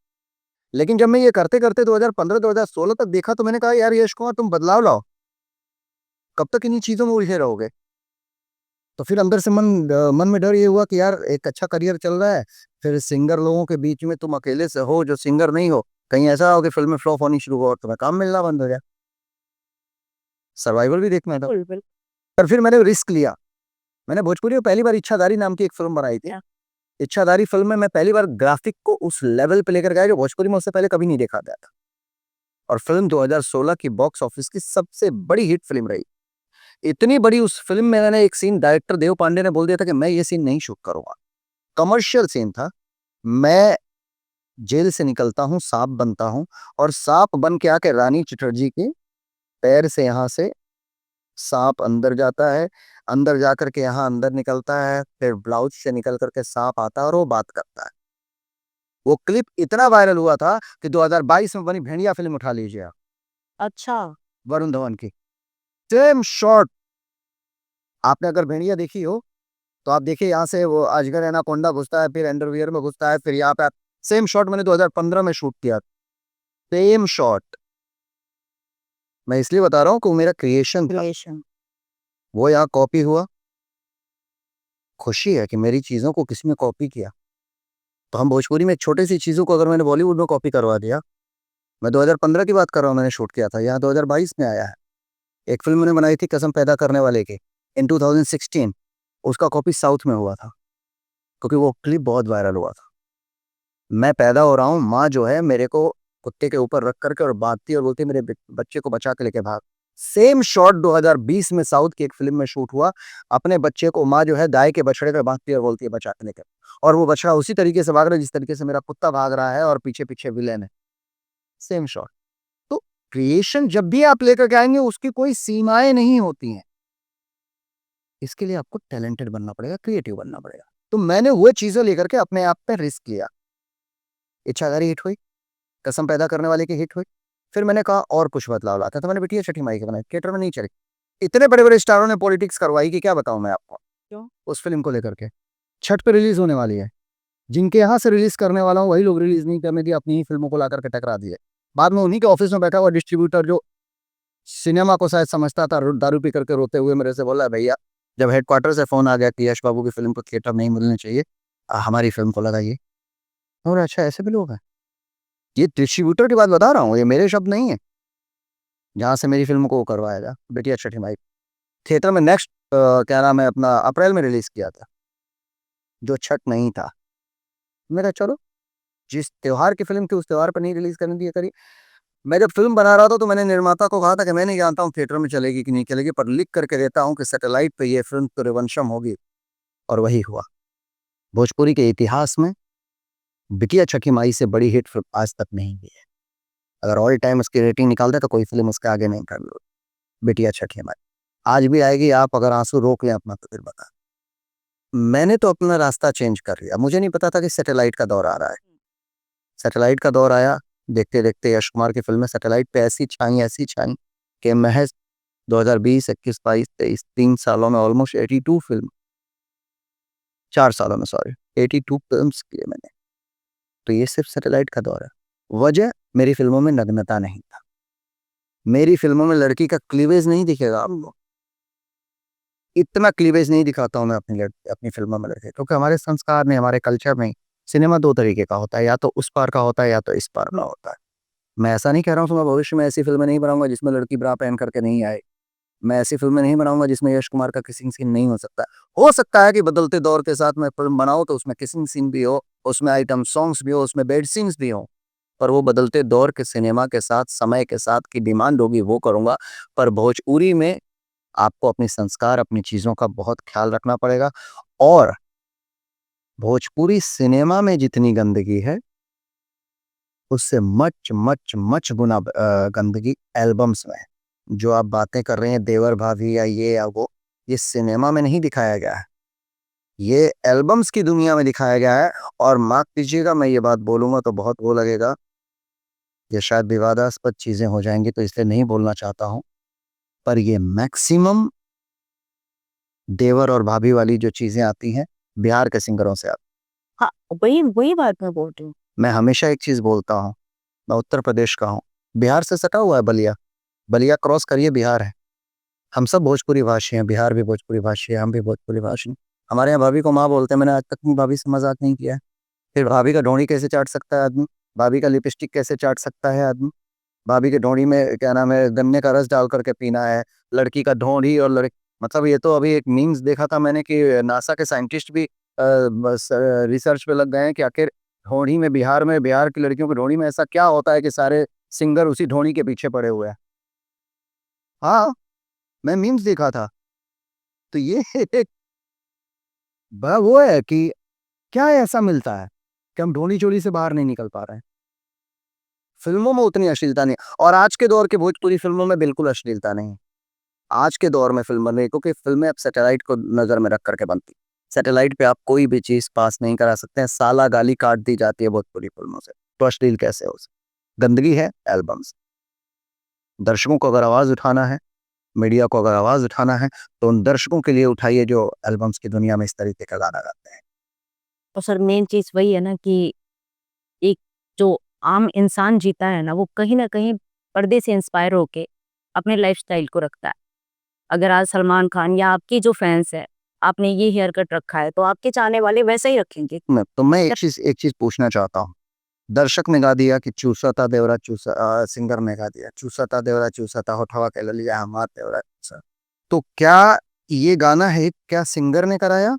लेकिन जब मैं ये करते करते 2015-2016 तक देखा, तो मैंने कहा यार यश कुमार, तुम बदलाव लाओ। कब तक इन्हीं चीजों में उलझे रहोगे। तो फिर अंदर से मन में डर ये हुआ कि यार एक अच्छा करियर चल रहा है, फिर सिंगर लोगों के बीच में तुम अकेले से हो जो सिंगर नहीं हो, कहीं ऐसा हो कि फिल्में फ्लॉप होनी शुरू हो और तुम्हें काम मिलना बंद हो जाए। सर्वाइवल भी देखना था। बिल्कुल। पर फिर मैंने रिस्क लिया। मैंने भोजपुरी में पहली बार इच्छाधारी नाम की एक फिल्म बनाई थी। क्या? इच्छाधारी फिल्म में मैं पहली बार ग्राफिक को उस लेवल पे लेकर गया जो भोजपुरी में उससे पहले कभी नहीं देखा गया था। और फिल्म 2016 की बॉक्स ऑफिस की सबसे बड़ी हिट फिल्म रही। इतनी बड़ी उस फिल्म में मैंने एक सीन, डायरेक्टर देव पांडे ने बोल दिया था कि मैं ये सीन नहीं शूट करूंगा। कमर्शियल सीन था। मैं जेल से निकलता हूँ, सांप बनता हूँ, और सांप बन के आके रानी चटर्जी के पैर से यहाँ से सांप अंदर जाता है, अंदर जाकर के यहाँ अंदर निकलता है, फिर ब्लाउज से निकल करके सांप आता है और वो बात करता है। वो क्लिप इतना वायरल हुआ था कि 2022 में बनी भेड़िया फिल्म उठा लीजिए आप, अच्छा। वरुण धवन की। Same shot. आपने अगर भेड़िया देखी हो तो आप देखिए, यहाँ से वो अजगर एनाकोंडा घुसता है, फिर अंडरवियर में घुसता है, फिर यहाँ पे सेम शॉट मैंने 2015 में शूट किया। Same shot. मैं इसलिए बता रहा हूँ कि वो मेरा क्रिएशन था, क्रिएशन। वो यहाँ कॉपी हुआ। खुशी है कि मेरी चीजों को किसी ने कॉपी किया। तो हम भोजपुरी में छोटी सी चीजों को अगर मैंने बॉलीवुड में कॉपी करवा दिया। मैं 2015 की बात कर रहा हूँ, मैंने शूट किया था, यहाँ 2022 में आया है। एक फिल्म मैंने बनाई थी कसम पैदा करने वाले की, इन 2016। उसका कॉपी साउथ में हुआ था, क्योंकि वो क्लिप बहुत वायरल हुआ था। मैं पैदा हो रहा हूँ, माँ जो है मेरे को कुत्ते के ऊपर रख करके और बांधती और बोलती मेरे बच्चे को बचा के लेके भाग। सेम शॉट 2020 में साउथ की एक फिल्म में शूट हुआ। अपने बच्चे को माँ जो है गाय के बछड़े पे बांधती है और बोलती है बचा के लेके, और वो बछड़ा उसी तरीके से भाग रहा है जिस तरीके से मेरा कुत्ता भाग रहा है और पीछे पीछे विलेन है। Same shot. तो क्रिएशन जब भी आप लेकर के आएंगे उसकी कोई सीमाएं नहीं होती हैं। इसके लिए आपको टैलेंटेड बनना पड़ेगा, क्रिएटिव बनना पड़ेगा। तो मैंने वो चीजें लेकर के अपने आप पे रिस्क लिया। इच्छाधारी हिट हुई, कसम पैदा करने वाले की हिट हुई। फिर मैंने कहा और कुछ बदलाव लाता, तो मैंने बिटिया छठी माई के बनाए, थिएटर में नहीं चली। इतने बड़े बड़े स्टारों ने पॉलिटिक्स करवाई कि क्या बताऊं मैं आपको। क्यों? उस फिल्म को लेकर के छठ पे रिलीज होने वाली है, जिनके यहाँ से रिलीज करने वाला हूँ वही लोग रिलीज नहीं करने दिए, अपनी ही फिल्मों को ला करके टकरा दिए। बाद में उन्हीं के ऑफिस में बैठा हुआ डिस्ट्रीब्यूटर जो सिनेमा को शायद समझता था, दारू पी करके रोते हुए मेरे से बोला भैया जब हेडक्वार्टर से फोन आ गया कि यश बाबू की फिल्म को थिएटर नहीं मिलने चाहिए, हमारी फिल्म को लगाइए। और अच्छा ऐसे भी लोग हैं। ये डिस्ट्रीब्यूटर की बात बता रहा हूँ, ये मेरे शब्द नहीं है। जहाँ से मेरी फिल्म को वो करवाया था बेटिया छठी माई, थिएटर में नेक्स्ट क्या नाम है अपना अप्रैल में रिलीज किया था, जो छठ नहीं था। मेरा चलो जिस त्योहार की फिल्म थी उस त्योहार पर नहीं रिलीज करने दिया करी। मैं जब फिल्म बना रहा था तो मैंने निर्माता को कहा था कि मैं नहीं जानता हूँ थिएटर में चलेगी कि नहीं चलेगी, पर लिख करके देता हूँ कि सैटेलाइट पे ये फिल्म तो रिवंशम होगी। और वही हुआ। भोजपुरी के इतिहास में बिटिया छठी माई से बड़ी हिट फिल्म आज तक नहीं हुई है। अगर ऑल टाइम उसकी रेटिंग निकाल दे तो कोई फिल्म उसके आगे नहीं कर लो। बिटिया छठी माई आज भी आएगी, आप अगर आंसू रोक लें अपना तो फिर बता। मैंने तो अपना रास्ता चेंज कर लिया, मुझे नहीं पता था कि सैटेलाइट का दौर आ रहा है। सैटेलाइट का दौर आया, देखते देखते यश कुमार की फिल्में सैटेलाइट पे ऐसी छाई कि महज 2020 21 22 23 3 सालों में ऑलमोस्ट 82 फिल्म, 4 सालों में सॉरी 82 फिल्म्स किए मैंने। तो ये सिर्फ सैटेलाइट का दौर है। वजह मेरी फिल्मों में नग्नता नहीं था। मेरी फिल्मों में लड़की का क्लीवेज नहीं दिखेगा आपको। इतना क्लीवेज नहीं दिखाता हूँ मैं अपनी फिल्मों में लड़के, क्योंकि हमारे संस्कार में हमारे कल्चर में सिनेमा दो तरीके का होता है, या तो उस पार का होता है या तो इस पार का होता है। मैं ऐसा नहीं कह रहा हूँ कि मैं भविष्य में ऐसी फिल्में नहीं बनाऊंगा जिसमें लड़की ब्रा पहन करके नहीं आए। मैं ऐसी फिल्में नहीं बनाऊंगा जिसमें यश कुमार का किसिंग सीन नहीं हो सकता। हो सकता है कि बदलते दौर के साथ मैं फिल्म बनाऊं तो उसमें किसिंग सीन भी हो, उसमें आइटम सॉन्ग्स भी हो, उसमें बेड सीन्स भी हो। पर वो बदलते दौर के सिनेमा के साथ, समय के साथ की डिमांड होगी वो करूंगा। पर भोजपुरी में आपको अपनी संस्कार, अपनी चीजों का बहुत ख्याल रखना पड़ेगा। और भोजपुरी सिनेमा में जितनी गंदगी है उससे मच मच मच गुना गंदगी एल्बम्स में है। जो आप बातें कर रहे हैं देवर भाभी या ये या वो, ये सिनेमा में नहीं दिखाया गया है, ये एल्बम्स की दुनिया में दिखाया गया है। और माफ कीजिएगा मैं ये बात बोलूंगा तो बहुत वो लगेगा, ये शायद विवादास्पद चीजें हो जाएंगी तो इसलिए नहीं बोलना चाहता हूं। पर ये मैक्सिमम देवर और भाभी वाली जो चीजें आती हैं बिहार के सिंगरों से आती। हाँ, वही वही बात मैं बोल रही हूँ। मैं हमेशा एक चीज बोलता हूँ, मैं उत्तर प्रदेश का हूँ, बिहार से सटा हुआ है बलिया, बलिया क्रॉस करिए बिहार है। हम सब भोजपुरी भाषी हैं, बिहार भी भोजपुरी भाषी है, हम भी भोजपुरी भाषी हैं। हमारे यहाँ भाभी को माँ बोलते हैं, मैंने आज तक अपनी भाभी से मजाक नहीं किया है। फिर भाभी का ढोंड़ी कैसे चाट सकता है आदमी, भाभी का लिपस्टिक कैसे चाट सकता है आदमी। भाभी के ढोंड़ी में क्या नाम है गन्ने का रस डाल करके पीना है, लड़की का ढोंड़ी और लड़की, मतलब ये तो अभी एक मीम्स देखा था मैंने कि नासा के साइंटिस्ट भी बस रिसर्च पे लग गए हैं कि आखिर ढोंड़ी में, बिहार की लड़कियों की ढोंड़ी में ऐसा क्या होता है कि सारे सिंगर उसी ढोंड़ी के पीछे पड़े हुए हैं। हाँ, मैं मीम्स देखा था। तो ये एक वो है कि क्या ऐसा मिलता है कि हम ढोली चोली से बाहर नहीं निकल पा रहे हैं। फिल्मों में उतनी अश्लीलता नहीं, और आज के दौर के भोजपुरी फिल्मों में बिल्कुल अश्लीलता नहीं। आज के दौर में फिल्म बन रही क्योंकि फिल्में अब सैटेलाइट को नजर में रख करके बनती। सैटेलाइट पे आप कोई भी चीज पास नहीं करा सकते हैं, साला गाली काट दी जाती है भोजपुरी फिल्मों से, तो अश्लील कैसे हो सकती। गंदगी है एल्बम्स। दर्शकों को अगर आवाज उठाना है, मीडिया को अगर आवाज उठाना है तो उन दर्शकों के लिए उठाइए जो एल्बम्स की दुनिया में इस तरीके का गाना गाते हैं। और सर मेन चीज़ वही है ना कि एक जो आम इंसान जीता है ना, वो कहीं न कहीं पर्दे से इंस्पायर होके अपने लाइफ़स्टाइल को रखता है। अगर आज सलमान खान या आपके जो फैन्स हैं, आपने ये हेयर कट रखा है, तो आपके चाहने वाले वैसा ही रखेंगे। मैं एक चीज पूछना चाहता हूँ। दर्शक ने गा दिया कि चूसता देवरा सिंगर ने गा दिया चूसता देवरा चूसता होठवा के ललिया हमार देवरा चूसा। तो क्या ये गाना है, क्या सिंगर ने कराया,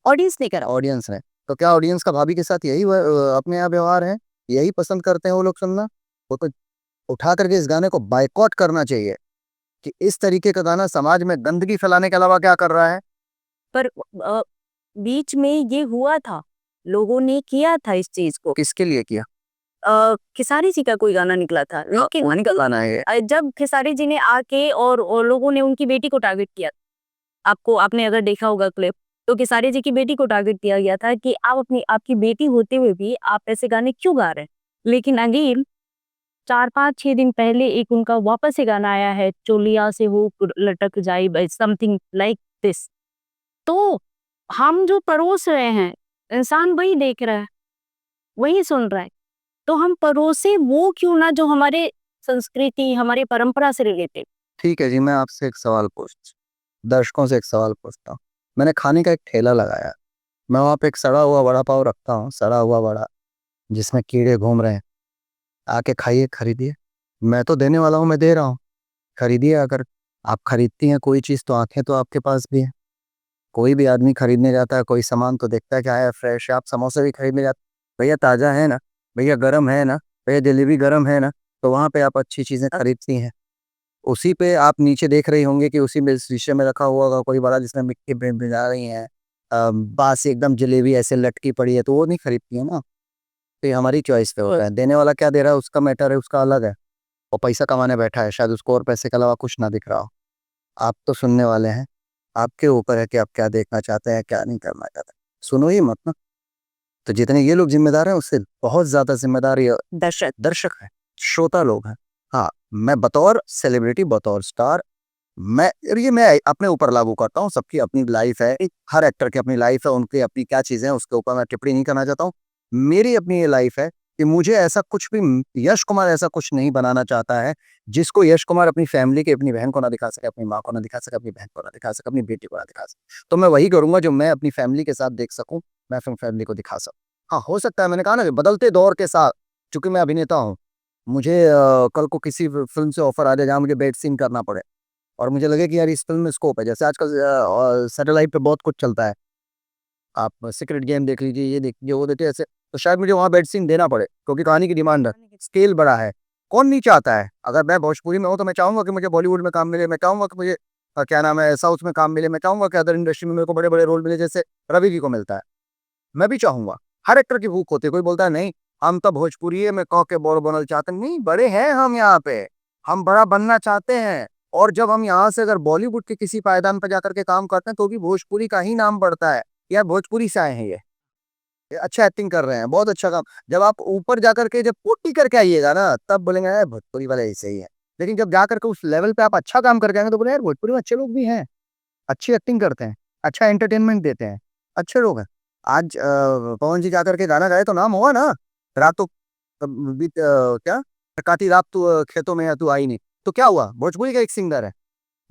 ऑडियंस ने करा। ऑडियंस ने? तो क्या ऑडियंस का भाभी के साथ यही अपने यहाँ व्यवहार है? यही पसंद करते हैं वो लोग सुनना। वो तो उठा करके इस गाने को बायकॉट करना चाहिए कि इस तरीके का गाना समाज में गंदगी फैलाने के अलावा क्या कर रहा है। पर बीच में ये हुआ था, लोगों ने किया था इस चीज को। किसके लिए किया? खेसारी जी का कोई गाना निकला था, लेकिन वही का गाना है ये। जब खेसारी जी ने आके और लोगों ने उनकी बेटी को टारगेट किया, आपने अगर देखा होगा क्लिप, तो खेसारी जी की बेटी को टारगेट किया गया था कि आप आपकी बेटी होते हुए भी आप ऐसे गाने क्यों गा रहे हैं। लेकिन अगेन 4-5-6 दिन पहले एक उनका वापस से गाना आया है, चोलिया से हो लटक जाई, समथिंग लाइक दिस। तो हम जो परोस रहे हैं, इंसान वही देख रहा है, वही सुन रहा है। तो हम परोसे वो क्यों ना जो हमारे संस्कृति, हमारी परंपरा से रिलेटेड। ठीक है जी, मैं आपसे एक सवाल दर्शकों से एक सवाल पूछता हूँ। मैंने खाने का एक ठेला लगाया, मैं वहाँ पे एक सड़ा हुआ वड़ा पाव रखता हूँ, सड़ा हुआ वड़ा जिसमें कीड़े घूम रहे हैं। आके खाइए, खरीदिए। मैं तो देने वाला हूँ, मैं दे रहा हूँ, खरीदिए। अगर आप खरीदती हैं कोई चीज़ तो आंखें तो आपके पास भी हैं। कोई भी आदमी खरीदने जाता है कोई सामान तो देखता है क्या है, फ्रेश है। आप समोसे भी खरीदने जाते, भैया ताज़ा है ना, भैया गर्म है ना, भैया जलेबी गर्म है ना, तो वहाँ पे आप अच्छी चीज़ें खरीदती हैं। उसी पे आप नीचे देख रही होंगी कि उसी में शीशे में रखा हुआ होगा कोई बड़ा जिसमें मिट्टी भिजा रही है, बासी एकदम जलेबी ऐसे लटकी पड़ी है, तो वो नहीं खरीदती है ना। तो ये हमारी चॉइस पे होता है, देने वाला क्या दे रहा है उसका मैटर है, उसका अलग है। और पैसा कमाने बैठा है, शायद उसको और पैसे के अलावा कुछ ना दिख रहा हो। आप तो सुनने वाले हैं, आपके ऊपर है कि आप क्या देखना चाहते हैं, क्या नहीं करना चाहते। सुनो ही मत ना। तो जितने ये लोग जिम्मेदार हैं उससे बहुत ज्यादा जिम्मेदार ये दर्शक दर्शक है, श्रोता लोग हैं। हाँ, मैं बतौर सेलिब्रिटी, बतौर स्टार, मैं और ये मैं अपने ऊपर लागू करता हूँ। सबकी अपनी लाइफ है, हर एक्टर की अपनी लाइफ है, उनकी अपनी क्या चीजें हैं उसके ऊपर मैं टिप्पणी नहीं करना चाहता हूँ। मेरी अपनी ये लाइफ है कि मुझे ऐसा कुछ भी, यश कुमार ऐसा कुछ नहीं बनाना चाहता है जिसको यश कुमार अपनी फैमिली के, अपनी बहन को ना दिखा सके, अपनी माँ को ना दिखा सके, अपनी बहन को ना दिखा सके, अपनी बेटी को ना दिखा सके। तो मैं वही करूंगा जो मैं अपनी फैमिली के साथ देख सकूं, मैं अपनी फैमिली को दिखा सकूं। हाँ, हो सकता है, मैंने कहा ना कि बदलते दौर के साथ, चूंकि मैं अभिनेता हूँ, मुझे कल को किसी फिल्म से ऑफर आ जाए जहाँ मुझे बेड सीन करना पड़े और मुझे लगे कि यार इस फिल्म में स्कोप है, जैसे आजकल सैटेलाइट पे बहुत कुछ चलता है, आप सीक्रेट गेम देख लीजिए, ये देख लीजिए, वो देखिए, ऐसे तो शायद मुझे वहाँ बेड सीन देना पड़े क्योंकि कहानी की डिमांड है, स्केल बड़ा है। कौन नहीं चाहता है? अगर मैं भोजपुरी में हूँ तो मैं चाहूंगा कि मुझे बॉलीवुड में काम मिले, मैं चाहूंगा कि मुझे क्या नाम है, साउथ में काम मिले, मैं चाहूंगा कि अदर इंडस्ट्री में मेरे को बड़े बड़े रोल मिले जैसे रवि जी को मिलता है। मैं भी चाहूंगा, हर एक्टर की भूख होती है। कोई बोलता है नहीं हम तो भोजपुरी में कह के बड़ बनल चाहते हैं, नहीं, बड़े हैं हम यहाँ पे, हम बड़ा बनना चाहते हैं। और जब हम यहाँ से अगर बॉलीवुड के किसी पायदान पर जाकर के काम करते हैं तो भी भोजपुरी का ही नाम बढ़ता है, यार भोजपुरी से आए हैं ये अच्छा एक्टिंग कर रहे हैं, बहुत अच्छा काम। जब आप ऊपर जाकर के जब पोटी करके आइएगा ना तब बोलेंगे यार भोजपुरी वाले ऐसे ही है। लेकिन जब जाकर के उस लेवल पे आप अच्छा काम करके आएंगे तो बोले यार भोजपुरी में अच्छे लोग भी हैं, अच्छी एक्टिंग करते हैं, अच्छा एंटरटेनमेंट देते हैं, अच्छे लोग हैं। आज पवन जी जाकर के गाना गाए तो नाम हुआ ना, रातों क्या काटी रात तू खेतों में है तू आई नहीं, तो क्या हुआ, भोजपुरी का एक सिंगर है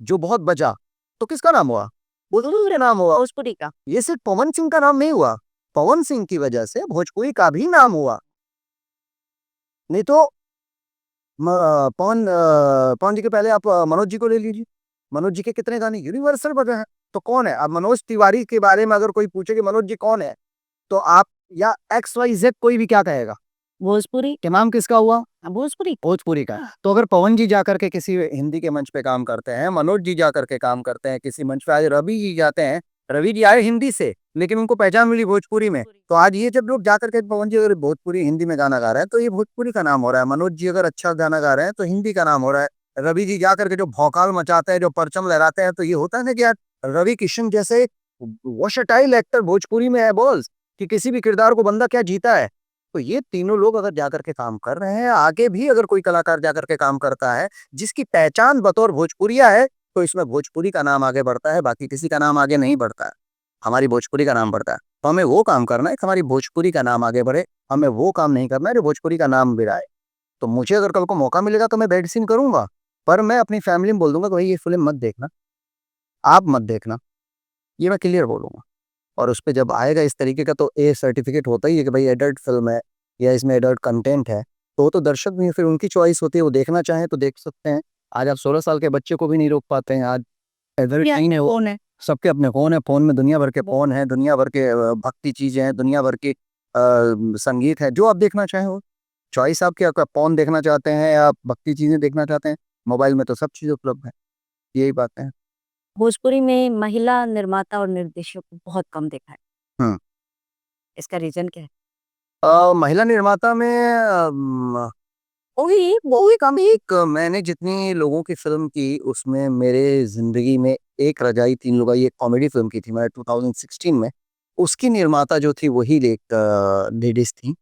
जो बहुत बजा, तो किसका नाम हुआ, भोजपुरी का नाम हुआ, भोजपुरी का। ये सिर्फ पवन सिंह का नाम नहीं हुआ, पवन सिंह की वजह से भोजपुरी का भी नाम हुआ। नहीं तो पवन जी के पहले आप मनोज जी को ले लीजिए, मनोज जी के कितने गाने यूनिवर्सल बजे हैं। तो कौन है अब मनोज तिवारी के बारे में अगर कोई पूछे कि मनोज जी कौन है, तो आप या XYZ कोई भी क्या कहेगा, भोजपुरी। के नाम किसका हुआ, भोजपुरी। भोजपुरी का। तो अगर पवन जी जाकर के किसी हिंदी के मंच पे काम करते हैं, मनोज जी जाकर के काम करते हैं किसी मंच पे, आज रवि जी जाते हैं, रवि जी आए हिंदी से लेकिन उनको पहचान मिली भोजपुरी में, तो आज ये जब लोग जाकर के पवन जी अगर भोजपुरी हिंदी में गाना गा रहे हैं तो ये भोजपुरी का नाम हो रहा है, मनोज जी अगर अच्छा गाना गा रहे हैं तो हिंदी का नाम हो रहा है, रवि जी जाकर के जो भौकाल मचाते हैं, जो परचम लहराते हैं, तो ये होता है ना कि यार रवि किशन जैसे वर्सेटाइल एक्टर भोजपुरी में है बॉस, कि किसी भी किरदार को बंदा क्या जीता है। तो ये तीनों लोग अगर जाकर के काम कर रहे हैं, आगे भी अगर कोई कलाकार जाकर के काम करता है जिसकी पहचान बतौर भोजपुरिया है, तो इसमें भोजपुरी का नाम आगे बढ़ता है, बाकी किसी का नाम आगे नहीं बढ़ता है, हमारी भोजपुरी का नाम बढ़ता है। तो हमें वो काम करना है कि हमारी भोजपुरी का नाम आगे बढ़े, हमें वो काम नहीं करना है जो भोजपुरी का नाम गिराए। तो मुझे अगर कल को मौका मिलेगा तो मैं बेड सीन करूंगा, पर मैं अपनी फैमिली में बोल दूंगा कि भाई ये फिल्म मत देखना, आप मत देखना, ये मैं क्लियर बोलूंगा। और उस पे जब आएगा इस तरीके का तो ए सर्टिफिकेट होता ही है कि भाई एडल्ट फिल्म है या इसमें एडल्ट कंटेंट है, तो वो तो दर्शक भी फिर उनकी चॉइस होती है, वो देखना चाहें तो देख सकते हैं। आज आप 16 साल के बच्चे को भी नहीं रोक पाते हैं, आज एडल्ट नहीं है वो, कौन है। सबके अपने फोन है, फोन में दुनिया भर के फोन है, दुनिया भर के भक्ति चीजें हैं, दुनिया भर की संगीत है, जो आप देखना चाहें वो चॉइस आपकी, आपका पॉर्न देखना चाहते हैं या भक्ति चीजें देखना चाहते हैं, मोबाइल में तो सब चीज उपलब्ध है। यही बातें हैं। भोजपुरी में महिला निर्माता और निर्देशक को बहुत कम देखा है। हम्म। इसका रीजन क्या है? महिला निर्माता में वो ही कम, एक मैंने जितनी लोगों की फिल्म की उसमें मेरे जिंदगी में एक रजाई तीन लुगाई एक कॉमेडी फिल्म की थी मैं 2016 में, उसकी निर्माता जो थी वही एक लेडीज थी।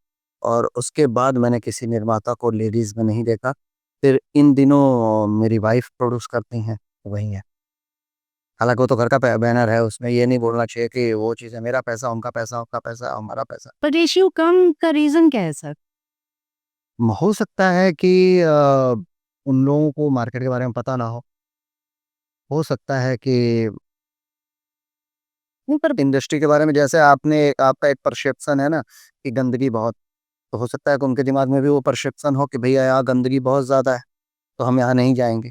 और उसके बाद मैंने किसी निर्माता को लेडीज में नहीं देखा। फिर इन दिनों मेरी वाइफ प्रोड्यूस करती हैं, वही है। हालांकि वो तो घर का बैनर है, उसमें ये नहीं बोलना चाहिए कि वो चीज़ है मेरा पैसा उनका पैसा उनका पैसा हमारा पैसा। पर रेशियो कम का रीजन क्या है सर? हो सकता है कि उन लोगों को मार्केट के बारे में पता ना हो सकता है कि नहीं पर इंडस्ट्री के बारे में, जैसे आपने आपका एक परसेप्शन है ना कि गंदगी बहुत, तो हो सकता है कि उनके दिमाग में भी वो परसेप्शन हो कि भैया यहाँ गंदगी बहुत ज़्यादा है तो हम यहाँ नहीं जाएंगे।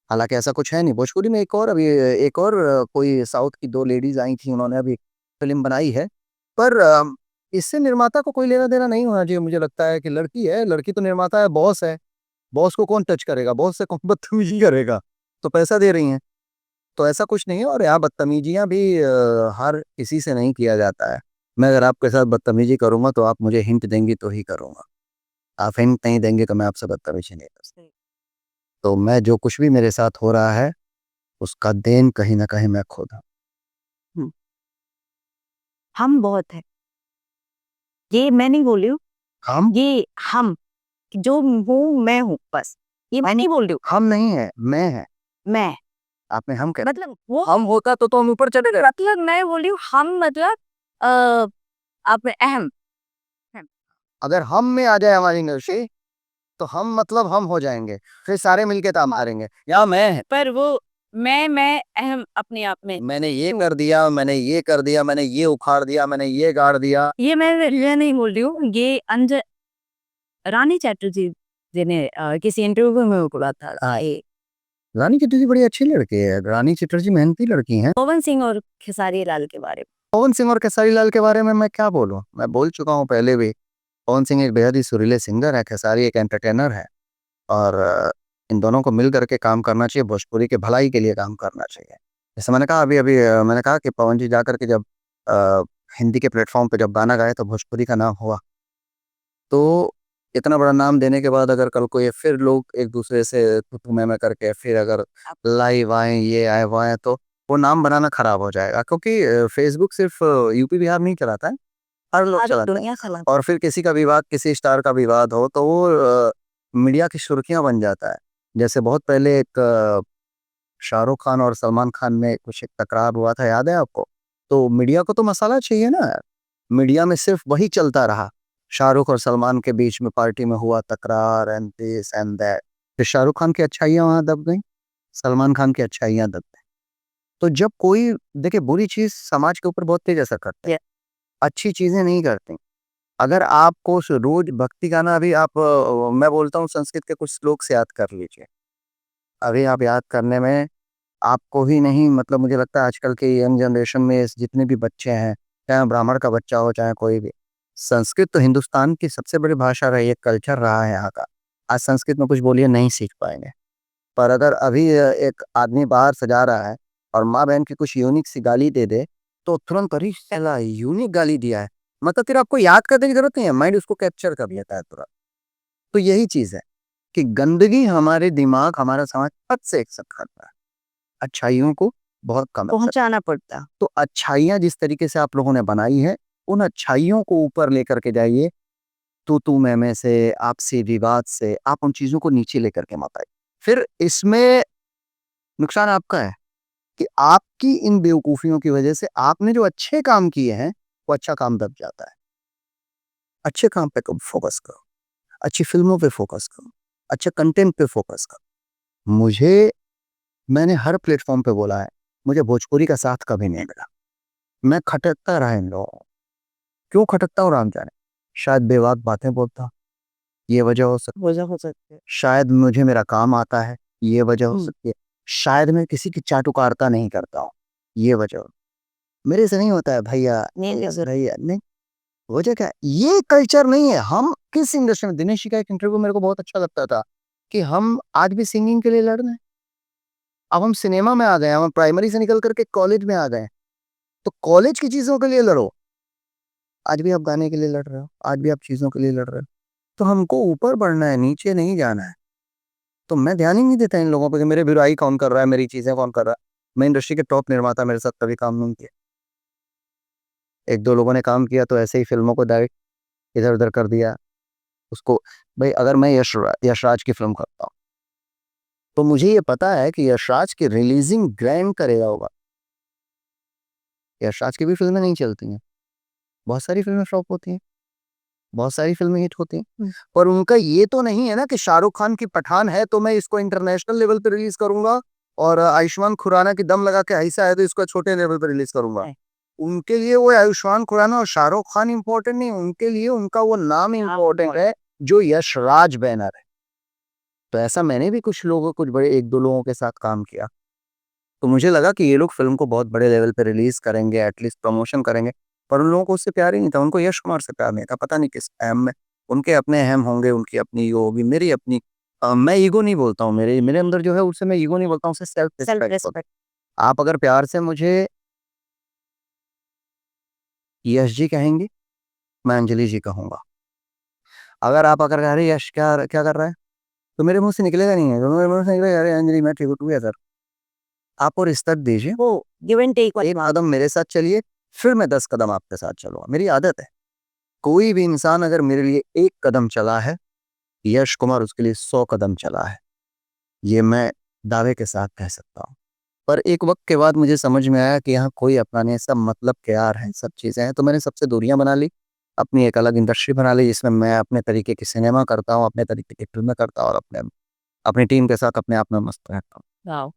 हालांकि ऐसा कुछ है नहीं। भोजपुरी में एक और अभी एक और कोई साउथ की दो लेडीज आई थी, उन्होंने अभी फिल्म बनाई है। पर इससे निर्माता को कोई लेना देना नहीं होना चाहिए। मुझे लगता है कि लड़की है, लड़की तो निर्माता है, बॉस है। बॉस को कौन टच करेगा, बॉस से कौन बदतमीजी करेगा, तो पैसा दे रही हैं। तो ऐसा कुछ नहीं है। और यहाँ बदतमीजियाँ भी हर किसी से नहीं किया जाता है। मैं अगर आपके साथ बदतमीजी करूंगा तो आप मुझे हिंट देंगी तो ही करूंगा। आप हिंट नहीं देंगे तो मैं आपसे बदतमीजी नहीं कर सकता। तो मैं जो कुछ भी मेरे साथ हो रहा है उसका देन कहीं ना कहीं मैं खुद हूँ। हम्म, हम बहुत है, ये मैं नहीं बोल रही हूँ, हम ये हम जो हूँ मैं हूँ बस, ये मैं नहीं बोल रही हूँ। हम नहीं है, मैं है। मैं आपने हम कह मतलब वो हम होता तो हम ऊपर चले गए। मतलब मैं बोल रही हूँ हम मतलब आप में अहम है। अगर हम में आ जाए हमारी इंडस्ट्री तो हम मतलब हम हो जाएंगे, फिर सारे मिलके ताम मारेंगे। या मैं है, पर वो मैं अहम अपने आप में, मैंने ये कर दिया, मैंने ये कर दिया, मैंने ये उखाड़ दिया, मैंने ये गाड़ दिया। ये मैं नहीं बोल रही हूँ, ये रानी चैटर्जी जी ने किसी इंटरव्यू में बोला था। रानी चटर्जी बड़ी अच्छी लड़की है, रानी चटर्जी मेहनती लड़की है। पवन सिंह और खेसारी लाल के बारे पवन सिंह और खेसारी लाल के बारे में मैं क्या बोलूं, मैं बोल चुका हूं पहले भी। पवन सिंह एक बेहद ही सुरीले सिंगर है, खेसारी एक एंटरटेनर है। और इन दोनों को मिल करके काम करना चाहिए, भोजपुरी के भलाई के लिए काम करना चाहिए। जैसे मैंने कहा अभी अभी मैंने कहा कि पवन जी जा करके जब अ, हिंदी के प्लेटफॉर्म पे जब गाना गाए तो भोजपुरी का नाम हुआ। तो इतना बड़ा नाम देने के बाद अगर कल को ये फिर लोग एक दूसरे से तू मैं करके फिर अगर लाइव आए ये आए वो आए तो वो नाम बनाना खराब हो जाएगा। क्योंकि फेसबुक सिर्फ यूपी बिहार नहीं चलाता है, हर लोग सारी चलाते हैं। दुनिया खिला। और फिर किसी का विवाद, किसी स्टार का विवाद हो तो वो मीडिया की सुर्खियां बन जाता है। जैसे बहुत पहले एक शाहरुख खान और सलमान खान में कुछ एक तकरार हुआ था, याद है आपको? तो मीडिया को तो मसाला चाहिए ना यार। मीडिया में सिर्फ वही चलता रहा, शाहरुख और सलमान के बीच में पार्टी में हुआ तकरार एंड दिस एंड दैट। फिर शाहरुख खान की अच्छाइयां वहां दब गई, सलमान खान की अच्छाइयां दब गई। तो जब कोई देखिए बुरी चीज समाज के ऊपर बहुत तेज असर करती है, अच्छी चीजें नहीं करती। अगर आपको रोज भक्ति गाना, अभी आप मैं बोलता हूँ संस्कृत के कुछ श्लोक से याद कर लीजिए। अभी आप याद करने में आपको ही नहीं, मतलब मुझे लगता है आजकल के यंग जनरेशन में जितने भी बच्चे हैं, चाहे ब्राह्मण का बच्चा हो चाहे कोई भी, संस्कृत तो हिंदुस्तान की सबसे बड़ी भाषा रही है, कल्चर रहा है यहाँ का। आज संस्कृत में कुछ बोलिए नहीं सीख पाएंगे। पर अगर अभी एक आदमी बाहर से जा रहा है और माँ बहन की कुछ यूनिक सी गाली दे दे तो तुरंत अरे साला यूनिक गाली दिया है, मतलब फिर आपको याद करने की जरूरत नहीं है, माइंड उसको कैप्चर कर लेता है तुरंत। तो यही चीज है कि गंदगी हमारे दिमाग हमारा समाज पद से एक्सेप्ट करता है, अच्छाइयों को बहुत कम accept। पहुंचाना पड़ता। तो अच्छाइयाँ जिस तरीके से आप लोगों ने बनाई है, उन अच्छाइयों को ऊपर लेकर के जाइए। तू मैं से, आपसी विवाद से आप उन चीजों को नीचे लेकर के मत आइए। फिर इसमें नुकसान आपका है कि आपकी इन बेवकूफियों की वजह से आपने जो अच्छे काम किए हैं वो अच्छा काम दब जाता है। अच्छे काम पे फोकस करो, अच्छी फिल्मों पे फोकस करो, अच्छे कंटेंट पे फोकस करो। मुझे मैंने हर प्लेटफॉर्म पे बोला है, मुझे भोजपुरी का साथ कभी नहीं मिला। मैं खटकता रहा इन लोगों को। क्यों खटकता हूँ राम जाने। शायद बेवाक बातें बोलता हूँ, ये वजह हो सकती वजह हो सकती है। है। शायद मुझे मेरा काम आता है, ये वजह हो सकती है। शायद मैं किसी की चाटुकारिता नहीं करता हूँ, ये वजह मेरे से नहीं होता है भैया। नहीं, नहीं, भैया नहीं, वजह क्या है? ये कल्चर नहीं है। हम किस इंडस्ट्री में, दिनेश जी का एक इंटरव्यू मेरे को बहुत अच्छा लगता था कि हम आज भी सिंगिंग के लिए लड़ रहे हैं। अब हम सिनेमा में आ गए, हम प्राइमरी से निकल करके कॉलेज में आ गए, तो कॉलेज की चीजों के लिए लड़ो। आज भी आप गाने के लिए लड़ रहे हो, आज भी आप चीजों के लिए लड़ रहे हो। तो हमको ऊपर बढ़ना है, नीचे नहीं जाना है। तो मैं ध्यान ही नहीं देता इन लोगों पे कि मेरे बुराई कौन कर रहा है, मेरी चीजें कौन कर रहा है। मैं इंडस्ट्री के टॉप निर्माता, मेरे साथ कभी काम नहीं किया। एक दो लोगों ने काम किया तो ऐसे ही फिल्मों को डायरेक्ट इधर उधर कर दिया उसको। भाई अगर मैं यशराज की फिल्म करता हूँ तो मुझे ये पता है कि यशराज की रिलीजिंग ग्रैंड करेगा होगा। यशराज की भी फिल्में नहीं चलती हैं, बहुत सारी फिल्में फ्लॉप होती हैं, बहुत सारी फिल्में हिट होती हैं, पर उनका ये तो नहीं है ना कि शाहरुख खान की पठान है तो मैं इसको इंटरनेशनल लेवल पे रिलीज करूंगा, और आयुष्मान खुराना की दम लगा के ऐसा है तो इसको छोटे लेवल पे रिलीज करूंगा। उनके लिए वो आयुष्मान खुराना और शाहरुख खान इंपॉर्टेंट नहीं, उनके लिए उनका वो नाम इंपॉर्टेंट है जो यशराज बैनर है। तो ऐसा मैंने भी कुछ लोगों, कुछ बड़े एक दो लोगों के साथ काम किया, तो मुझे लगा कि ये लोग फिल्म को बहुत बड़े लेवल पे रिलीज करेंगे, एटलीस्ट प्रमोशन करेंगे। पर उन लोगों को उससे प्यार ही नहीं था, उनको यश कुमार से प्यार नहीं था, पता नहीं किस अहम में। उनके अपने अहम होंगे, उनकी अपनी ईगो होगी, मेरी अपनी। मैं ईगो नहीं बोलता हूँ, मेरे मेरे अंदर जो है उससे मैं ईगो नहीं बोलता हूँ, उससे सेल्फ रिस्पेक्ट। आप अगर प्यार से मुझे यश जी कहेंगे, मैं अंजलि जी कहूंगा। अगर आप अगर कह रहे यश क्या क्या कर रहा है, तो मेरे मुंह से निकलेगा नहीं है, तो मेरे मुंह से निकलेगा अरे अंजलि मैं ठीक हूँ, तू है सर। आप और रिश्ता दीजिए, वो गिव एंड टेक, एक कदम मेरे साथ चलिए, फिर मैं 10 कदम आपके साथ चलूंगा, मेरी आदत है। कोई भी इंसान अगर मेरे लिए एक कदम चला है, यश कुमार उसके लिए 100 कदम चला है, ये मैं दावे के साथ कह सकता हूँ। पर एक वक्त के बाद मुझे समझ में आया कि यहाँ कोई अपना नहीं, सब मतलब के यार हैं, सब चीजें हैं, तो मैंने सबसे दूरियां बना ली, अपनी एक अलग इंडस्ट्री बना ली जिसमें मैं अपने तरीके की सिनेमा करता हूँ, अपने तरीके की फिल्में करता हूँ, और अपने अपनी टीम के साथ अपने आप में मस्त रहता हूँ। वाओ!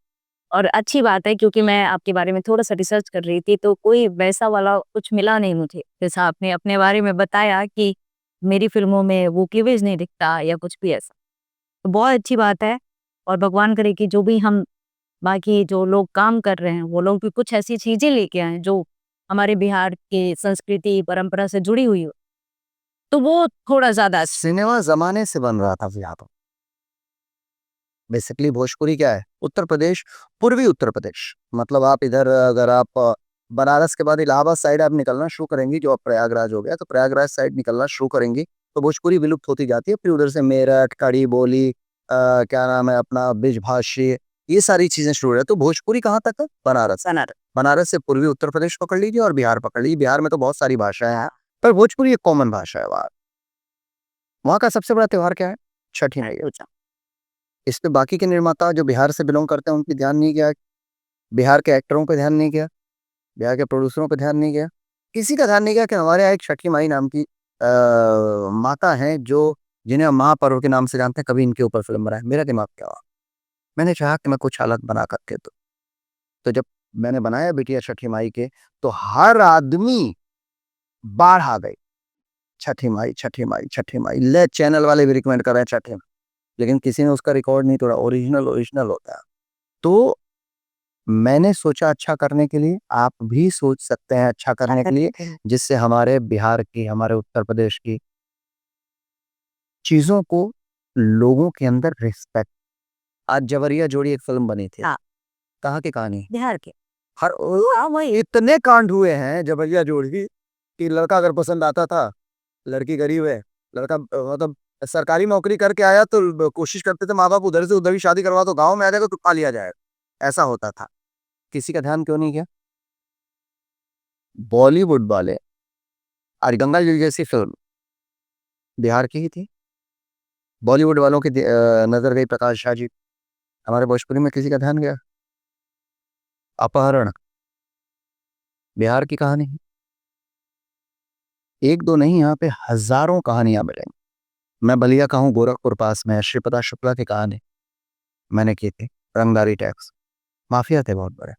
और अच्छी बात है क्योंकि मैं आपके बारे में थोड़ा-सा रिसर्च कर रही थी, तो कोई वैसा वाला कुछ मिला नहीं मुझे। जैसा आपने अपने बारे में बताया कि मेरी फ़िल्मों में वो क्लीवेज नहीं दिखता या कुछ भी ऐसा। तो बहुत अच्छी बात है और भगवान करे कि जो भी हम बाकी जो लोग काम कर रहे हैं, वो लोग भी कुछ ऐसी चीज़ें लेके आएँ जो हमारे बिहार के संस्कृति, परंपरा से जुड़ी हुई हो। तो वो थोड़ा ज़्यादा सिनेमा जमाने से बन रहा था यहाँ पर। बेसिकली भोजपुरी क्या है, उत्तर प्रदेश, पूर्वी उत्तर प्रदेश, मतलब आप इधर अगर आप बनारस के बाद इलाहाबाद साइड आप निकलना शुरू करेंगी, जो अब प्रयागराज हो गया, तो प्रयागराज साइड निकलना शुरू करेंगी तो भोजपुरी विलुप्त होती जाती है। फिर उधर से मेरठ, खड़ी बोली, क्या नाम है अपना, ब्रिजभाषी, ये सारी चीजें शुरू हो रही है। तो भोजपुरी कहाँ तक है? बनारस। बनारस, बनारस से पूर्वी उत्तर प्रदेश पकड़ लीजिए और बिहार पकड़ लीजिए। बिहार में तो बहुत सारी भाषाएं हैं, पर भोजपुरी एक कॉमन भाषा है। वहाँ का सबसे बड़ा त्योहार क्या है? छठी मैया। इस पे बाकी के निर्माता जो बिहार से बिलोंग करते हैं उनकी ध्यान नहीं किया, बिहार के एक्टरों पे ध्यान नहीं किया, बिहार के प्रोड्यूसरों पे ध्यान नहीं किया, किसी का ध्यान नहीं किया कि हमारे यहाँ एक छठी माई नाम की माता हैं जो, जिन्हें हम महापर्व के नाम से जानते हैं, कभी इनके ऊपर फिल्म बनाए। मेरा दिमाग क्या हुआ, मैंने चाहा कि मैं कुछ अलग बना करके तो जब मैंने बनाया बिटिया छठी माई के, तो हर आदमी बाढ़ आ गई, छठी माई छठी माई छठी माई, ले चैनल वाले भी रिकमेंड कर रहे हैं छठी माई, लेकिन किसी ने उसका रिकॉर्ड नहीं तोड़ा। ओरिजिनल ओरिजिनल होता है। तो मैंने सोचा अच्छा करने के लिए, आप भी सोच सकते हैं अच्छा करने के लिए, जिससे हमारे बिहार की, हमारे उत्तर प्रदेश की चीजों को, लोगों के अंदर रिस्पेक्ट। आज जवरिया जोड़ी एक फिल्म बनी थी, हाँ, कहाँ की कहानी? बिहार के। हर वही इतने कांड हुए हैं जवरिया जोड़ी की, कि लड़का अगर पसंद आता था, लड़की गरीब है, लड़का मतलब सरकारी नौकरी करके आया तो कोशिश करते थे माँ बाप उधर से उधर ही शादी करवा, तो गांव में आ जाएगा तो खा लिया जाएगा, ऐसा होता था। किसी का ध्यान क्यों नहीं किया? बॉलीवुड वाले, आज गंगा जल जैसी फिल्म बिहार की ही थी, बॉलीवुड वालों की नजर गई प्रकाश झा जी, हमारे भोजपुरी में किसी का ध्यान गया? अपहरण, बिहार की कहानी, एक दो नहीं, यहाँ पे हजारों कहानियां मिलेंगी। मैं बलिया का हूँ, गोरखपुर पास में है, श्रीपदा शुक्ला की कहानी मैंने की थी, रंगदारी टैक्स, माफिया थे बहुत बड़े,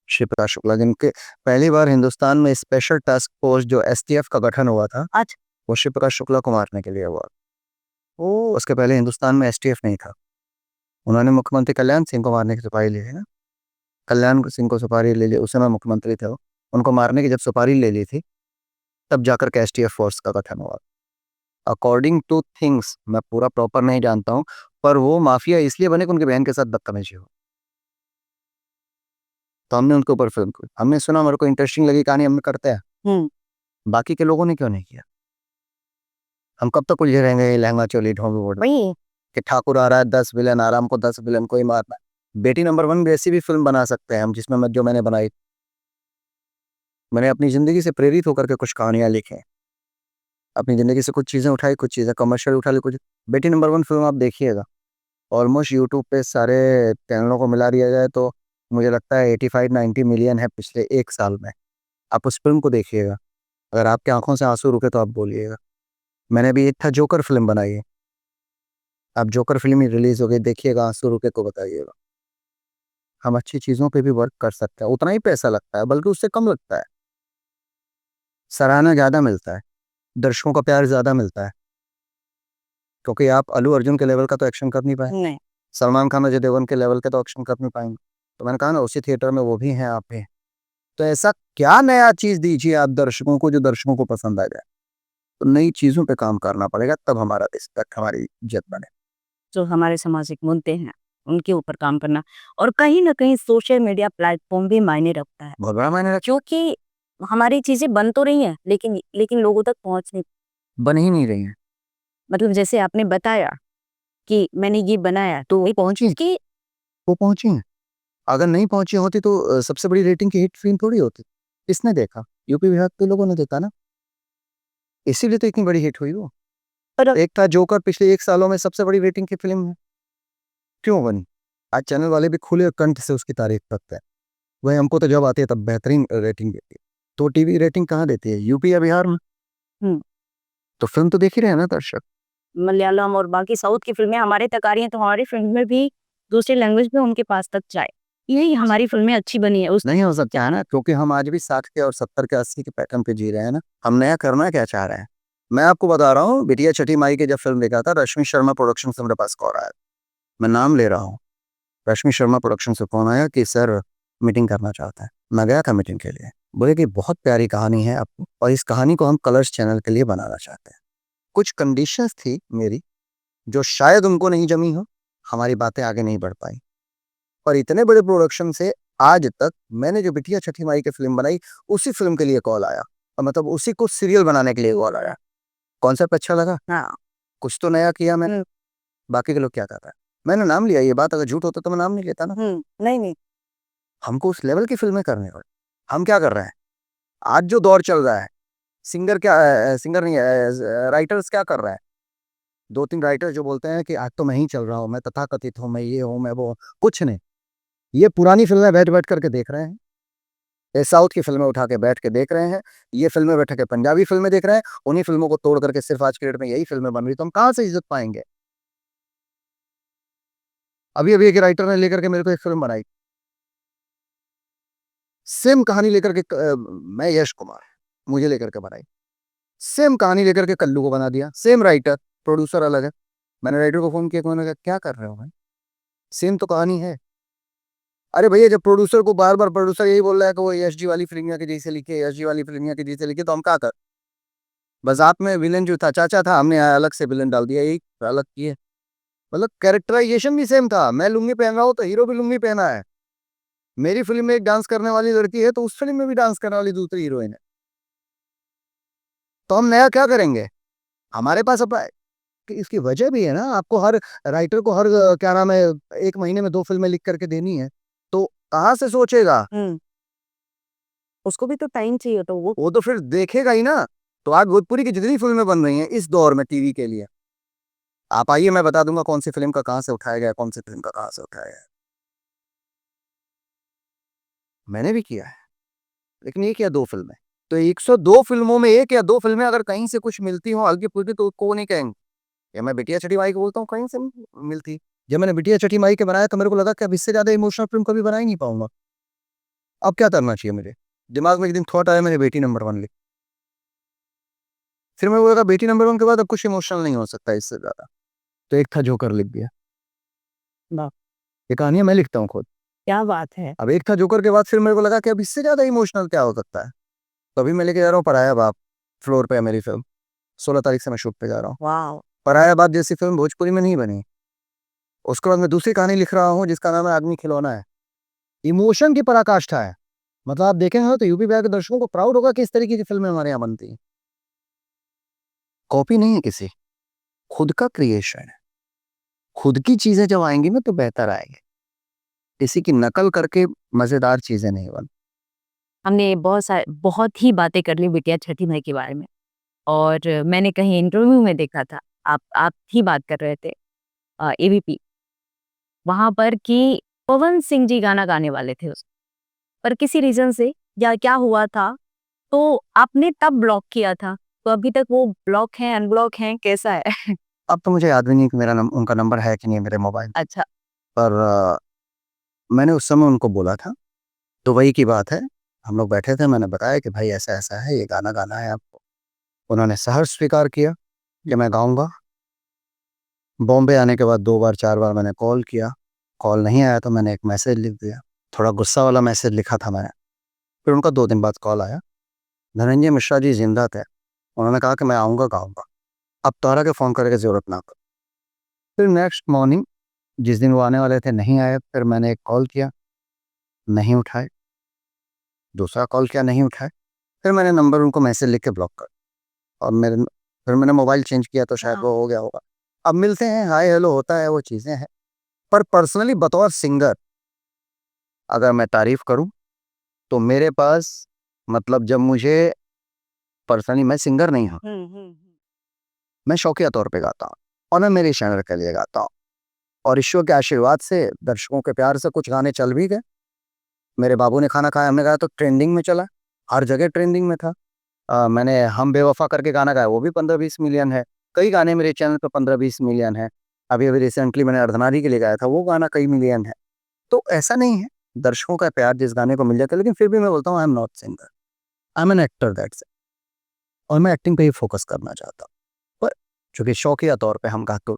श्रीपदा शुक्ला, जिनके पहली बार हिंदुस्तान में स्पेशल टास्क फोर्स जो एसटीएफ का गठन हुआ था, आज वो श्रीपदा शुक्ला को मारने के लिए हुआ। वो उसके पहले हिंदुस्तान में एसटीएफ नहीं था, उन्होंने मुख्यमंत्री कल्याण सिंह को मारने की सुपारी ली थी ना, कल्याण सिंह को सुपारी ले ली, उस समय मुख्यमंत्री थे वो, उनको मारने की जब सुपारी ले ली थी, तब जाकर के एसटीएफ फोर्स का गठन हुआ। अकॉर्डिंग टू थिंग्स, मैं पूरा प्रॉपर नहीं जानता हूँ, पर वो माफिया इसलिए बने कि उनकी बहन के साथ बदतमीजी हो, तो हमने उनके ऊपर फिल्म की। हमने सुना, मेरे को इंटरेस्टिंग लगी कहानी, हमने करते हैं। बाकी के लोगों ने क्यों नहीं किया? हम कब तक उलझे रहेंगे लहंगा चोली ढोंगी वोट वही कि ठाकुर आ रहा है 10 विलन आ रहा है, हमको 10 विलन को ही मारना है। बेटी नंबर 1 भी ऐसी भी फिल्म बना सकते हैं हम, जिसमें जो मैंने बनाई, मैंने अपनी जिंदगी से प्रेरित होकर के कुछ कहानियां लिखी हैं। अपनी जिंदगी से कुछ चीजें उठाई, कुछ चीजें कमर्शियल उठा ली, कुछ। बेटी नंबर 1 फिल्म आप देखिएगा, ऑलमोस्ट यूट्यूब पे सारे चैनलों को मिला दिया जाए तो मुझे लगता है 85-90 मिलियन है पिछले 1 साल में। आप उस फिल्म को देखिएगा, अगर आपकी आंखों से आंसू रुके तो आप बोलिएगा। मैंने अभी एक था जोकर फिल्म बनाई है, आप जोकर फिल्म ही रिलीज हो गई, देखिएगा, आंसू रुके तो बताइएगा। हम अच्छी चीजों पे भी वर्क कर सकते हैं, उतना ही पैसा लगता है, बल्कि उससे कम लगता है, सराहना ज्यादा मिलता है, दर्शकों का प्यार ज्यादा मिलता है, क्योंकि आप अल्लू अर्जुन के लेवल का तो एक्शन कर नहीं पाए, नहीं। सलमान खान अजय देवगन के लेवल के तो एक्शन कर नहीं पाएंगे। तो मैंने कहा ना, उसी थिएटर में वो भी हैं, आप भी। तो ऐसा क्या नया चीज दीजिए आप दर्शकों को जो दर्शकों को पसंद आ जाए। तो नई चीजों पे काम करना पड़ेगा, तब हमारा रिस्पेक्ट, हमारी इज्जत बने। जो हमारे सामाजिक मुद्दे हैं उनके ऊपर काम करना, और कहीं ना कहीं सोशल मीडिया प्लेटफॉर्म भी मायने रखता है, बहुत बड़ा मायने क्योंकि हमारी चीजें बन तो रही हैं लेकिन लेकिन लोगों तक पहुंच नहीं। बन ही नहीं रही है। मतलब जैसे आपने बताया कि मैंने ये बनाया तो पहुंची, उसकी वो पहुंची है। अगर नहीं पहुंची होती तो सबसे बड़ी रेटिंग की हिट फिल्म थोड़ी होती। किसने देखा? यूपी बिहार के लोगों ने देखा ना, इसीलिए तो इतनी बड़ी हिट हुई वो। पर एक था जोकर, पिछले 1 सालों में सबसे बड़ी रेटिंग की फिल्म है, क्यों बनी? आज चैनल वाले भी खुले कंठ से उसकी तारीफ करते हैं। वही हमको तो जब आती है तब बेहतरीन रेटिंग देती है, तो टीवी रेटिंग कहाँ देती है? यूपी या बिहार में। हम्म, तो फिल्म तो देख ही रहे हैं ना दर्शक। मलयालम और बाकी साउथ की फिल्में हमारे तक आ रही हैं, तो हमारी फिल्में भी दूसरी लैंग्वेज में उनके पास तक जाए, यही हमारी फिल्में अच्छी बनी है उस। नहीं हो सकता है ना, क्योंकि हम आज भी 60 के और 70 के 80 के पैटर्न पे जी रहे हैं ना। हम नया करना क्या चाह रहे हैं? मैं आपको बता रहा हूँ, बिटिया छठी माई के जब फिल्म देखा था, रश्मि शर्मा प्रोडक्शन से मेरे पास कॉल आया, मैं नाम ले रहा हूँ, रश्मि शर्मा प्रोडक्शन से फोन आया कि सर मीटिंग करना चाहता है। मैं गया था मीटिंग के लिए, बोले कि बहुत प्यारी कहानी है आपको, और इस कहानी को हम कलर्स चैनल के लिए बनाना चाहते हैं। कुछ कंडीशंस थी मेरी, जो शायद उनको नहीं जमी हो, हमारी बातें आगे नहीं बढ़ पाई। और इतने बड़े प्रोडक्शन से आज तक मैंने जो बिटिया छठी माई की फिल्म बनाई, उसी फिल्म के लिए कॉल आया, और मतलब उसी को सीरियल बनाने के लिए कॉल आया। कॉन्सेप्ट अच्छा लगा, हाँ। कुछ तो नया किया मैंने। बाकी के लोग क्या कहता है, मैंने नाम लिया, ये बात अगर झूठ होता तो मैं नाम नहीं लेता ना। नहीं नहीं। हमको उस लेवल की फिल्में करने और हम क्या कर रहे हैं? आज जो दौर चल रहा है, सिंगर क्या, सिंगर नहीं है, राइटर्स क्या कर रहे हैं? 2-3 राइटर जो बोलते हैं कि आज तो मैं ही चल रहा हूँ, मैं तथाकथित हूँ, मैं ये हूँ, मैं वो हूँ। कुछ नहीं, ये पुरानी फिल्में बैठ बैठ करके देख रहे हैं, ये साउथ की फिल्में उठा के बैठ के देख रहे हैं, ये फिल्में बैठ के पंजाबी फिल्में देख रहे हैं, उन्हीं फिल्मों को तोड़ करके सिर्फ आज के डेट में यही फिल्में बन रही, तो हम कहाँ से इज्जत पाएंगे? अभी अभी एक राइटर ने लेकर के मेरे को एक फिल्म बनाई, सेम कहानी लेकर के, मैं यश कुमार, मुझे लेकर के बनाई, सेम कहानी लेकर के कल्लू को बना दिया, सेम राइटर, प्रोड्यूसर अलग है। मैंने राइटर को फोन किया, मैंने कहा क्या कर रहे हो भाई, सेम तो कहानी है। अरे भैया, जब प्रोड्यूसर को बार बार प्रोड्यूसर यही बोल रहा है कि वो यश जी वाली फिल्मिया के जैसे लिखे, यश जी वाली फिल्मिया के जैसे लिखे, तो हम क्या कर? बस आप में विलन जो था चाचा था, हमने अलग से विलन डाल दिया, यही अलग किए। मतलब कैरेक्टराइजेशन भी सेम था, मैं लुंगी पहन रहा हूँ तो हीरो भी लुंगी पहना है। मेरी फिल्म में एक डांस करने वाली लड़की है, तो उस फिल्म में भी डांस करने वाली दूसरी हीरोइन है। तो हम नया क्या करेंगे? हमारे पास अब कि इसकी वजह भी है ना, आपको हर राइटर को हर क्या नाम है, 1 महीने में 2 फिल्में लिख करके देनी है, तो कहाँ से सोचेगा? उसको भी तो टाइम चाहिए, तो वो तो फिर देखेगा ही ना। तो आज भोजपुरी की जितनी फिल्में बन रही हैं इस दौर में टीवी के लिए, आप आइए, मैं बता दूंगा कौन सी फिल्म का कहाँ से उठाया गया, कौन सी फिल्म का कहाँ से उठाया गया। मैंने भी किया है, लेकिन एक या दो फिल्में, तो 102 फिल्मों में एक या दो फिल्में अगर कहीं से कुछ मिलती हो हल्की फुल्की, तो उसको नहीं कहेंगे। या मैं बिटिया छठी माई को बोलता हूँ कहीं से मिलती। जब मैंने बिटिया छठी माई के बनाया तो मेरे को लगा कि अब इससे ज्यादा इमोशनल फिल्म कभी बना ही नहीं पाऊंगा। अब क्या करना चाहिए? मेरे दिमाग में एक दिन थॉट आया, मैंने बेटी नंबर 1 लिख। फिर मैं बोला बेटी नंबर 1 के बाद अब कुछ इमोशनल नहीं हो सकता इससे ज्यादा, तो एक था जोकर लिख दिया। वाह, ये कहानियां मैं लिखता हूँ खुद। क्या बात है। अब एक था जोकर के बाद फिर मेरे को लगा कि अब इससे ज्यादा इमोशनल क्या हो सकता है, तभी मैं लेके जा रहा हूँ पराया बाप। फ्लोर पे है मेरी फिल्म, 16 तारीख से मैं शूट पे जा रहा हूँ। वाह। पराया बात जैसी फिल्म भोजपुरी में नहीं बनी। उसके बाद मैं दूसरी कहानी लिख रहा हूँ जिसका नाम है आदमी खिलौना है। इमोशन की पराकाष्ठा है। मतलब आप देखेंगे ना तो यूपी बिहार के दर्शकों को प्राउड होगा कि इस तरीके की फिल्में हमारे यहाँ बनती हैं। कॉपी नहीं है किसी, खुद का क्रिएशन है। खुद की चीजें जब आएंगी ना तो बेहतर आएंगे, किसी की नकल करके मजेदार चीजें नहीं बन। हमने बहुत ही बातें कर ली बिटिया छठी माई के बारे में। और मैंने कहीं इंटरव्यू में देखा था, आप ही बात कर रहे थे एबीपी वहां पर कि पवन सिंह जी गाना गाने वाले थे उस पर किसी रीजन से या क्या हुआ था, तो आपने तब ब्लॉक किया था। तो अभी तक वो ब्लॉक है, अनब्लॉक है, कैसा है? अब तो मुझे याद भी नहीं कि उनका नंबर है कि नहीं मेरे मोबाइल अच्छा। पर। मैंने उस समय उनको बोला था, तो वही की बात है। हम लोग बैठे थे, मैंने बताया कि भाई ऐसा ऐसा है, ये गाना गाना है आपको। उन्होंने सहर्ष स्वीकार किया कि मैं गाऊंगा। बॉम्बे आने के बाद 2 बार 4 बार मैंने कॉल किया, कॉल नहीं आया तो मैंने एक मैसेज लिख दिया, थोड़ा गुस्सा वाला मैसेज लिखा था मैंने। फिर उनका 2 दिन बाद कॉल आया, धनंजय मिश्रा जी जिंदा थे। उन्होंने कहा कि मैं आऊँगा गाऊंगा, अब तोहरा के फ़ोन करे की ज़रूरत ना पड़े। फिर नेक्स्ट मॉर्निंग जिस दिन वो आने वाले थे नहीं आए, फिर मैंने एक कॉल किया, नहीं उठाए। दूसरा कॉल किया, नहीं उठाए। फिर मैंने नंबर उनको मैसेज लिख के ब्लॉक कर, और फिर मैंने मोबाइल चेंज किया तो शायद वो हो गया होगा। अब मिलते हैं, हाय हेलो होता है, वो चीज़ें हैं। पर पर्सनली बतौर सिंगर अगर मैं तारीफ करूं तो मेरे पास, मतलब जब मुझे पर्सनली, मैं सिंगर नहीं हूं, मैं शौकिया तौर पे गाता हूं और मैं मेरे चैनल के लिए गाता हूं। और ईश्वर के आशीर्वाद से, दर्शकों के प्यार से कुछ गाने चल भी गए। मेरे बाबू ने खाना खाया हमने गाया तो ट्रेंडिंग में चला, हर जगह ट्रेंडिंग में था। मैंने हम बेवफा करके गाना गाया, वो भी 15-20 मिलियन है। कई गाने मेरे चैनल पे 15-20 मिलियन है। अभी अभी रिसेंटली मैंने अर्धनारी के लिए गाया था, वो गाना कई मिलियन है। तो ऐसा नहीं है, दर्शकों का प्यार जिस गाने को मिल जाता है। लेकिन फिर भी मैं बोलता हूँ I am not singer, I am an actor, that's. और मैं एक्टिंग पे ही फोकस करना चाहता हूँ। पर चूंकि शौकिया तौर पे हम गाते,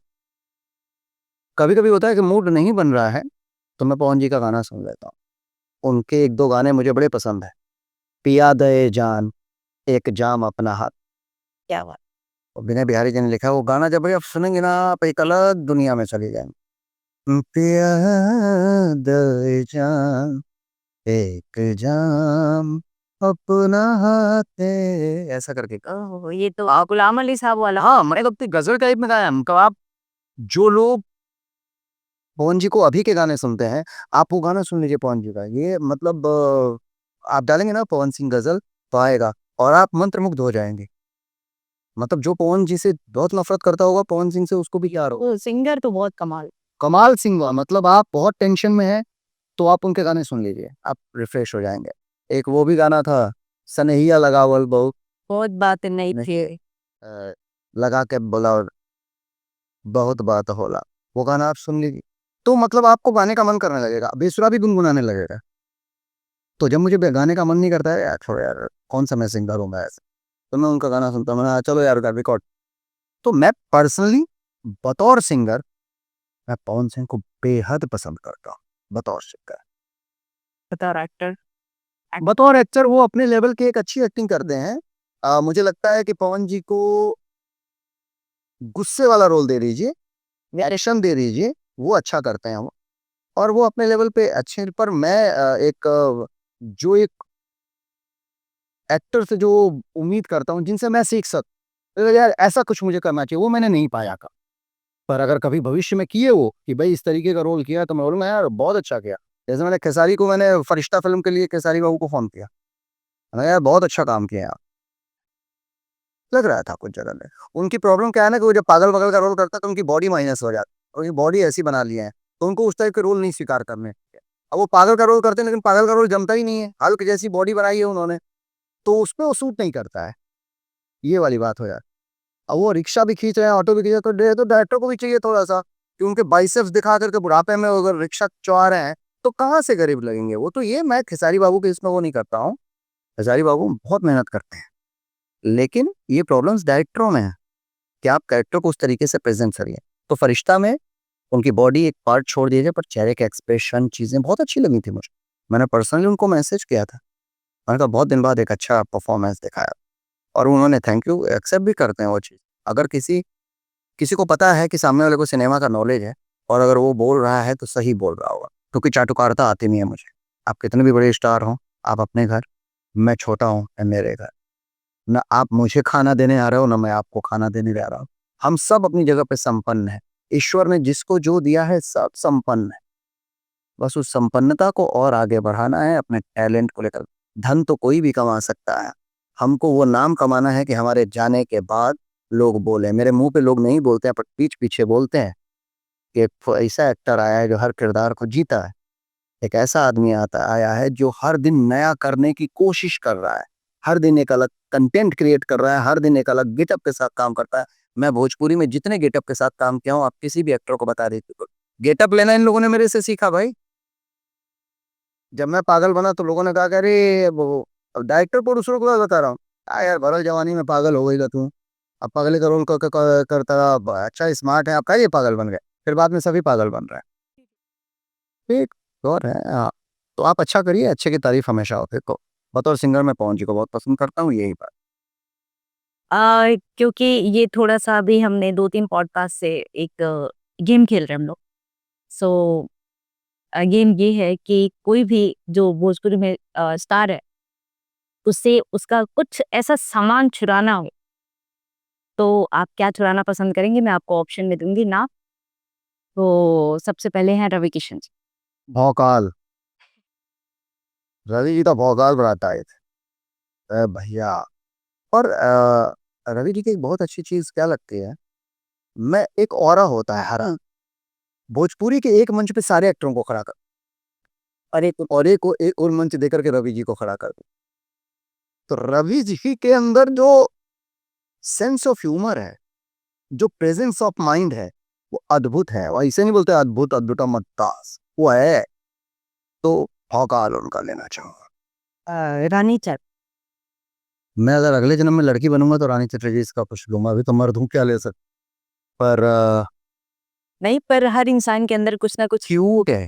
कभी कभी होता है कि मूड नहीं बन रहा है तो मैं पवन जी का गाना सुन लेता हूँ। उनके 1-2 गाने मुझे बड़े पसंद है। पिया दे जान एक जाम अपना हाथ, क्या बात। और विनय बिहारी जी ने लिखा है वो गाना। जब भी आप सुनेंगे ना आप एक अलग दुनिया में चले जाएंगे। पिया दे जान एक जाम अपना हाथ, ऐसा करके। ओह, ये तो गुलाम अली साहब वाला। हाँ, मैंने तो अपनी गजल टाइप में गाया। मतलब आप, जो लोग पवन जी को अभी के गाने सुनते हैं, आप वो गाना सुन लीजिए पवन जी का। ये मतलब आप डालेंगे ना पवन सिंह गजल तो आएगा, और आप मंत्रमुग्ध हो जाएंगे। मतलब जो पवन जी से बहुत नफरत करता होगा पवन सिंह से, उसको भी प्यार हो। वो सिंगर तो बहुत कमाल। कमाल सिंह हुआ, मतलब आप बहुत टेंशन में हैं तो आप उनके गाने सुन लीजिए, आप रिफ्रेश हो जाएंगे। एक वो भी गाना था, सनहिया लगावल बहुत बहुत बात नहीं नहीं, थी। लगा के बोला और बहुत बात होला, वो गाना आप सुन लीजिए। तो मतलब आपको गाने का मन करने लगेगा, बेसुरा भी गुनगुनाने लगेगा। तो जब मुझे गाने का मन नहीं करता है, यार छोड़ो यार, कौन सा मैं सिंगर हूँ मैं ऐसे, तो मैं उनका गाना सुनता हूँ। मैंने कहा, चलो यार रिकॉर्ड। तो मैं पर्सनली बतौर सिंगर मैं पवन सिंह को बेहद पसंद करता हूँ, बतौर सिंगर। बता एक्टर। बतौर एक्टर वो अपने लेवल की एक अच्छी एक्टिंग करते हैं। मुझे लगता है कि पवन जी को गुस्से वाला रोल दे दीजिए, एक्शन दे दीजिए, वो अच्छा करते हैं वो। और वो अपने लेवल पे अच्छे। पर मैं जो एक एक्टर से जो उम्मीद करता हूँ, जिनसे मैं सीख सकता, तो यार ऐसा कुछ मुझे करना चाहिए, वो मैंने नहीं पाया का। पर अगर कभी भविष्य में किए वो कि भाई इस तरीके का रोल किया, तो मैं बोलूँगा यार बहुत अच्छा किया। जैसे मैंने फरिश्ता फिल्म के लिए खेसारी बाबू को फोन किया, मैंने कहा, यार बहुत अच्छा काम किया यार, लग रहा था कुछ जगह में। उनकी प्रॉब्लम क्या है ना कि वो जब पागल पागल का रोल करता है तो उनकी बॉडी माइनस हो जाती है, उनकी बॉडी ऐसी बना ली है, तो उनको उस टाइप के रोल नहीं स्वीकार करने। अब वो पागल का रोल करते हैं, लेकिन पागल का रोल जमता ही नहीं है। हल्क जैसी बॉडी बनाई है उन्होंने, तो उसमें वो सूट नहीं करता है। ये वाली बात हो जाती। अब वो रिक्शा भी खींच रहे हैं, ऑटो भी खींच रहे हैं, तो डायरेक्टर को भी चाहिए थोड़ा सा कि उनके बाइसेप्स दिखा करके बुढ़ापे में अगर रिक्शा चला रहे हैं तो कहाँ से गरीब लगेंगे वो। तो ये मैं खेसारी बाबू के इसमें वो नहीं करता हूँ। खेसारी बाबू बहुत मेहनत करते हैं, लेकिन ये प्रॉब्लम्स डायरेक्टरों में है कि आप कैरेक्टर को उस तरीके से प्रेजेंट करिए। तो फरिश्ता में उनकी बॉडी एक पार्ट छोड़ दीजिए, पर चेहरे के एक्सप्रेशन चीजें बहुत अच्छी लगी थी मुझे। मैंने पर्सनली उनको मैसेज किया था, मैंने कहा बहुत दिन बाद एक अच्छा परफॉर्मेंस दिखाया। और उन्होंने थैंक यू एक्सेप्ट भी करते हैं वो चीज़। अगर किसी किसी को पता है कि सामने वाले को सिनेमा का नॉलेज है और अगर वो बोल रहा है तो सही बोल रहा होगा, क्योंकि चाटुकारिता आती नहीं है मुझे। आप कितने भी बड़े स्टार हों, आप अपने घर, मैं छोटा हूँ, मेरे घर। ना आप मुझे खाना देने आ रहे हो, ना मैं आपको खाना देने जा रहा हूँ। हम सब अपनी जगह पे संपन्न हैं। ईश्वर ने जिसको जो दिया है सब संपन्न है। बस उस संपन्नता को और आगे बढ़ाना है अपने टैलेंट को लेकर। धन तो कोई भी कमा सकता है। हमको वो नाम कमाना है कि हमारे जाने के बाद लोग बोले। मेरे मुँह पे लोग नहीं बोलते हैं, पर पीठ पीछे बोलते हैं कि एक ऐसा एक्टर आया है जो हर किरदार को जीता है। एक ऐसा आदमी आता आया है जो हर दिन नया करने की कोशिश कर रहा है। हर दिन एक अलग कंटेंट क्रिएट कर रहा है, हर दिन एक अलग गेटअप के साथ काम करता है। मैं भोजपुरी में जितने गेटअप के साथ काम किया हूँ, आप किसी भी एक्टर को बता दीजिए। गेटअप लेना इन लोगों ने मेरे से सीखा भाई। जब मैं पागल बना तो लोगों ने कहा कि अरे वो अब डायरेक्टर प्रोड्यूसर को बता रहा हूँ, यार भरल जवानी में पागल हो गई था तू। अब पागल का रोल करता रहा, अच्छा स्मार्ट है, आप कहा ये पागल बन गए। फिर बाद में सभी पागल बन रहे हैं। ठीक और है हाँ। तो आप अच्छा करिए, अच्छे की तारीफ हमेशा होती है। तो बतौर सिंगर मैं पवन जी को बहुत पसंद करता हूँ, यही बात। क्योंकि ये थोड़ा-सा अभी हमने 2-3 पॉडकास्ट से एक गेम खेल रहे हैं हम लोग। सो गेम ये है कि कोई भी जो भोजपुरी में स्टार है, उससे उसका कुछ ऐसा सामान चुराना हो, तो आप क्या चुराना पसंद करेंगे? मैं आपको ऑप्शन में दूँगी नाम। तो सबसे पहले हैं रवि किशन जी। भौकाल, रवि जी तो भौकाल बढ़ाता है। भैया और रवि जी की एक बहुत अच्छी चीज क्या लगती है, मैं एक ऑरा होता है हरा। भोजपुरी के एक मंच पे सारे एक्टरों को खड़ा कर और एक और मंच देकर के रवि जी को खड़ा कर दो। तो रवि जी के अंदर जो सेंस ऑफ ह्यूमर है, जो प्रेजेंस ऑफ माइंड है, वो अद्भुत है। और ऐसे नहीं बोलते अद्भुत अद्भुत मद्दास, वो है। तो भौकाल उनका लेना चाहूंगा। रानी चैट। मैं अगर अगले जन्म में लड़की बनूंगा तो रानी चटर्जी इसका कुछ लूंगा। अभी तो मर्द हूँ, क्या ले सकता। पर नहीं, पर हर इंसान के अंदर कुछ ना कुछ। क्यूट है,